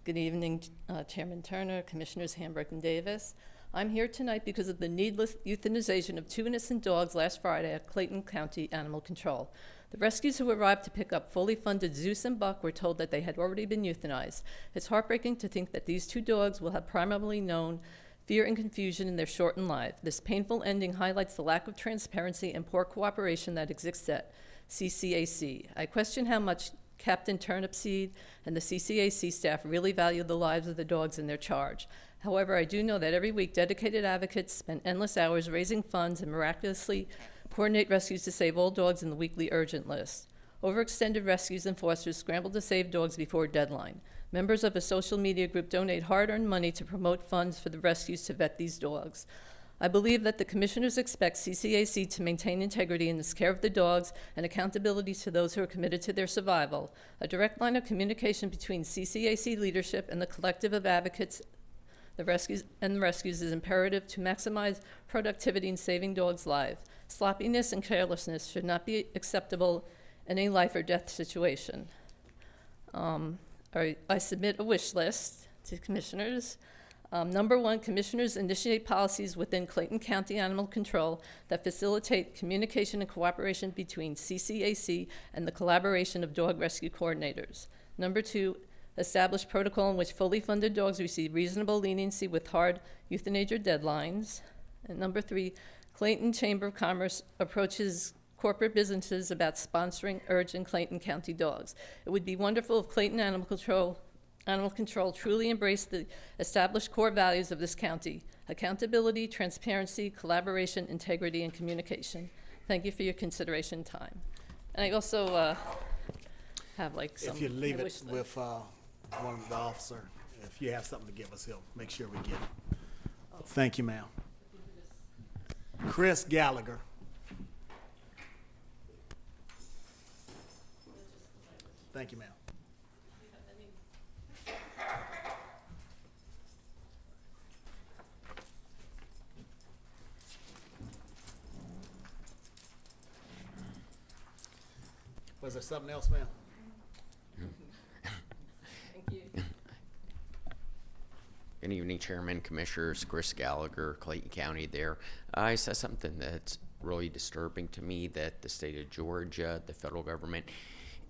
Good evening, Chairman Turner, Commissioners Hambrick and Davis. I'm here tonight because of the needless euthanization of 2 innocent dogs last Friday at Clayton County Animal Control. The rescues who arrived to pick up fully funded Zeus and Buck were told that they had already been euthanized. It's heartbreaking to think that these 2 dogs will have primarily known fear and confusion in their shortened life. This painful ending highlights the lack of transparency and poor cooperation that exists at CCAC. I question how much Captain Turnipseed and the CCAC staff really value the lives of the dogs in their charge. However, I do know that every week dedicated advocates spend endless hours raising funds and miraculously coordinate rescues to save all dogs in the weekly urgent list. Overextended rescues and fosters scramble to save dogs before deadline. Members of a social media group donate hard-earned money to promote funds for the rescues to vet these dogs. I believe that the commissioners expect CCAC to maintain integrity in the care of the dogs and accountability to those who are committed to their survival. A direct line of communication between CCAC leadership and the collective of advocates the rescues is imperative to maximize productivity in saving dogs' lives. Sloppiness and carelessness should not be acceptable in a life or death situation. I submit a wish list to commissioners. Number 1, commissioners initiate policies within Clayton County Animal Control that facilitate communication and cooperation between CCAC and the collaboration of dog rescue coordinators. Number 2, establish protocol in which fully funded dogs receive reasonable leniency with hard euthanasia deadlines. And number 3, Clayton Chamber of Commerce approaches corporate businesses about sponsoring urgent Clayton County dogs. It would be wonderful if Clayton Animal Control truly embraced the established core values of this county: accountability, transparency, collaboration, integrity, and communication. Thank you for your consideration and time. And I also have like some. If you leave it wish list. with one of the officer, if you have something to give us, he'll make sure we get it. Thank you, ma'am. Chris Gallagher. Thank you, ma'am. Was there something else, ma'am? Thank you. Good evening, Chairman, Commissioners. Chris Gallagher, Clayton County there. I said something that's really disturbing to me that the state of Georgia, the federal government,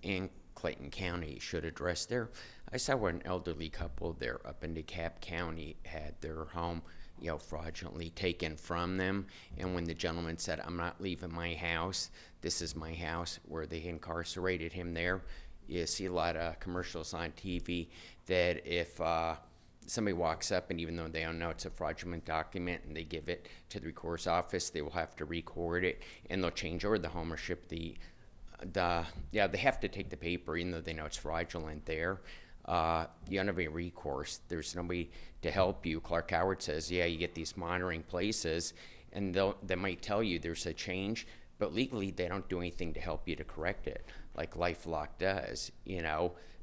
and Clayton County should address there. I saw where an elderly couple there up in DeKalb County had their home, fraudulently taken from them. And when the gentleman said, "I'm not leaving my house, this is my house," where they incarcerated him there. You see a lot of commercials on TV that if somebody walks up and even though they don't know it's a fraudulent document and they give it to the recorder's office, they will have to record it and they'll change over the ownership. They have to take the paper even though they know it's fraudulent there. You don't have any recourse. There's nobody to help you. Clark Howard says, you get these monitoring places and they might tell you there's a change, but legally they don't do anything to help you to correct it like LifeLock does,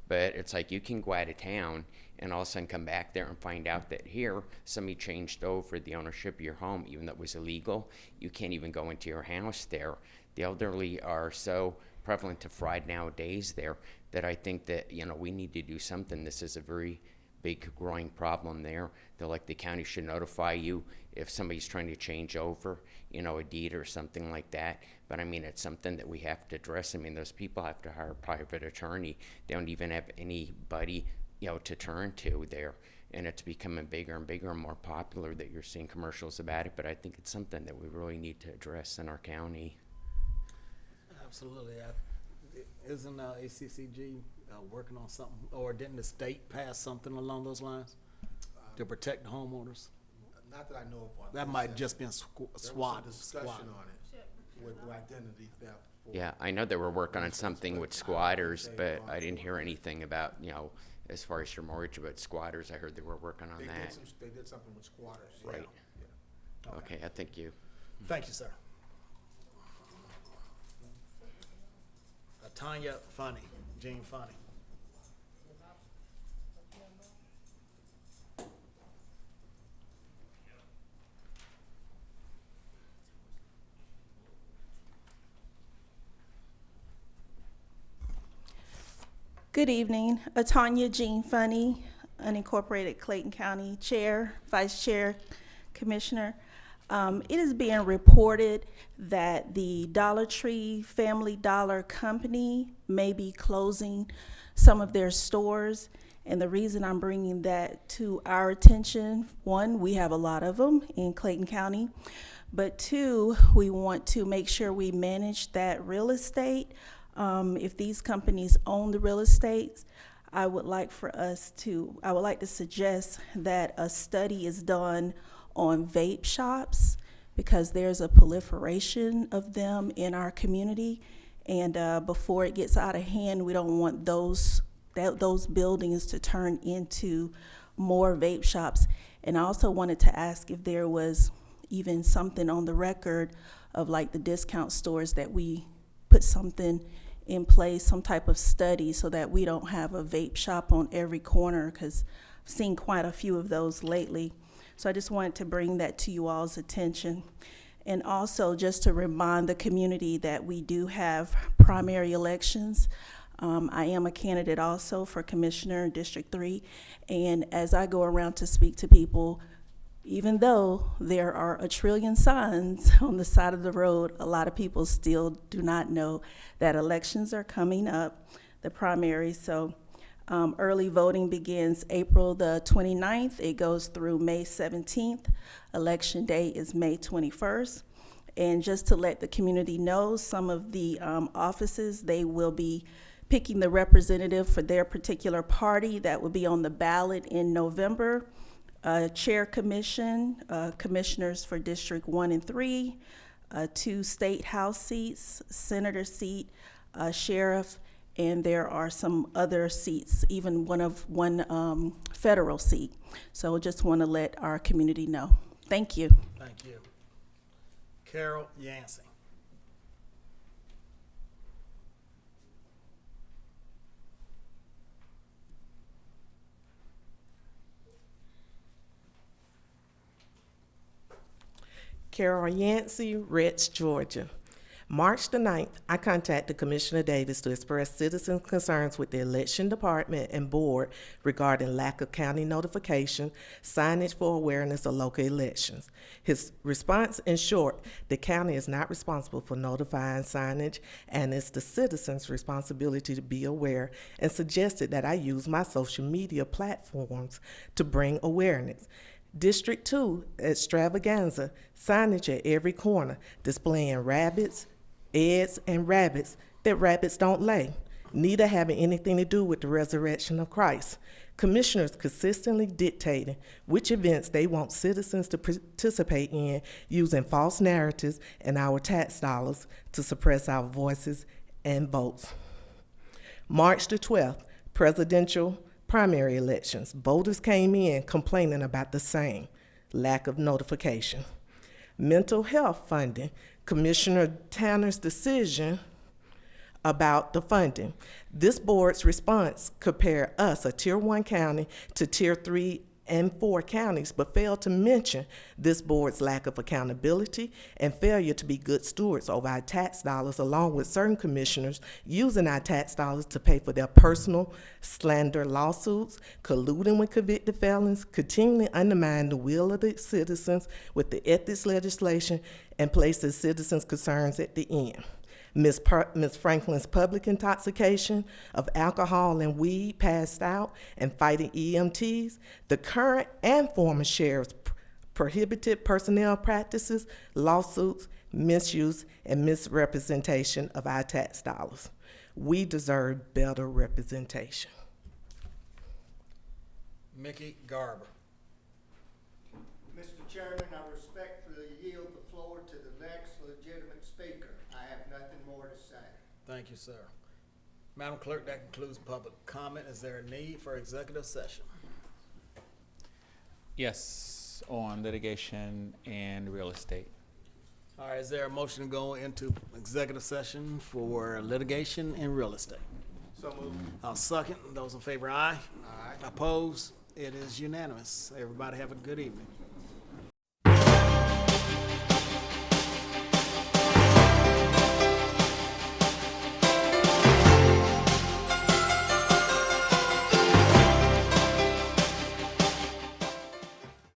But it's like you can go out of town and all of a sudden come back there and find out that here somebody changed over the ownership of your home even though it was illegal. You can't even go into your house there. The elderly are so prevalent to fraud nowadays there that I think that, we need to do something. This is a very big growing problem there. The county should notify you if somebody's trying to change over, a deed or something like that. But I mean, it's something that we have to address. I mean, those people have to hire a private attorney. They don't even have anybody, to turn to there. And it's becoming bigger and bigger and more popular that you're seeing commercials about it. But I think it's something that we really need to address in our county. Absolutely. Isn't ACCG working on something, or didn't the state pass something along those lines to protect the homeowners? Not that I know of. That might just been SWAT. There was some discussion on it with identity theft. Yeah, I know they were working on something with squatters, but I didn't hear anything about, as far as your mortgage about squatters. I heard they were working on that. They did something with squatters. Right. Yeah. Okay, I thank you. Thank you, sir. Tanya Funny, Jean Funny. Good evening. Atanya Jean Funny, unincorporated Clayton County Chair, Vice Chair, Commissioner. It is being reported that the Dollar Tree Family Dollar Company may be closing some of their stores. And the reason I'm bringing that to our attention, one, we have a lot of them in Clayton County. But two, we want to make sure we manage that real estate. If these companies own the real estate, I would like to suggest that a study is done on vape shops, because there's a proliferation of them in our community. And before it gets out of hand, we don't want those buildings to turn into more vape shops. And I also wanted to ask if there was even something on the record of like the discount stores, that we put something in place, some type of study, so that we don't have a vape shop on every corner, because I've seen quite a few of those lately. So I just wanted to bring that to you all's attention. And also just to remind the community that we do have primary elections. I am a candidate also for Commissioner in District 3. And as I go around to speak to people, even though there are a trillion signs on the side of the road, a lot of people still do not know that elections are coming up, the primaries. So early voting begins April the 29th. It goes through May 17th. Election day is May 21st. And just to let the community know, some of the offices, they will be picking the representative for their particular party that will be on the ballot in November. Chair commission, commissioners for District 1 and 3, 2 state house seats, senator seat, sheriff, and there are some other seats, even one federal seat. So just want to let our community know. Thank you. Thank you. Carol Yancey. Carol Yancey, Rich, Georgia. March the 9th, I contacted Commissioner Davis to express citizen concerns with the election department and board regarding lack of county notification, signage for awareness of local elections. His response, in short, the county is not responsible for notifying signage, and it's the citizens' responsibility to be aware, and suggested that I use my social media platforms to bring awareness. District 2, extravaganza, signage at every corner, displaying rabbits, eggs, and rabbits that rabbits don't lay, neither having anything to do with the resurrection of Christ. Commissioners consistently dictating which events they want citizens to participate in, using false narratives and our tax dollars to suppress our voices and votes. March the 12th, presidential primary elections. Voters came in complaining about the same lack of notification. Mental health funding. Commissioner Tanner's decision about the funding. This board's response compared us, a Tier 1 county, to Tier 3 and 4 counties, but failed to mention this board's lack of accountability and failure to be good stewards over our tax dollars, along with certain commissioners using our tax dollars to pay for their personal slander lawsuits, colluding with convicted felons, continually undermining the will of the citizens with the ethics legislation, and placing citizens' concerns at the end. Ms. Franklin's public intoxication of alcohol and weed passed out and fighting EMTs, the current and former sheriff's prohibited personnel practices, lawsuits, misuse, and misrepresentation of our tax dollars. We deserve better representation. Mickey Garber. Mr. Chairman, I respectfully yield the floor to the next legitimate speaker. I have nothing more to say. Thank you, sir. Madam Clerk, that concludes public comment. Is there a need for executive session? Yes, on litigation and real estate. All right, is there a motion to go into executive session for litigation and real estate? So moved. I'll second. Those in favor, aye. Aye. Opposed? It is unanimous. Everybody have a good evening.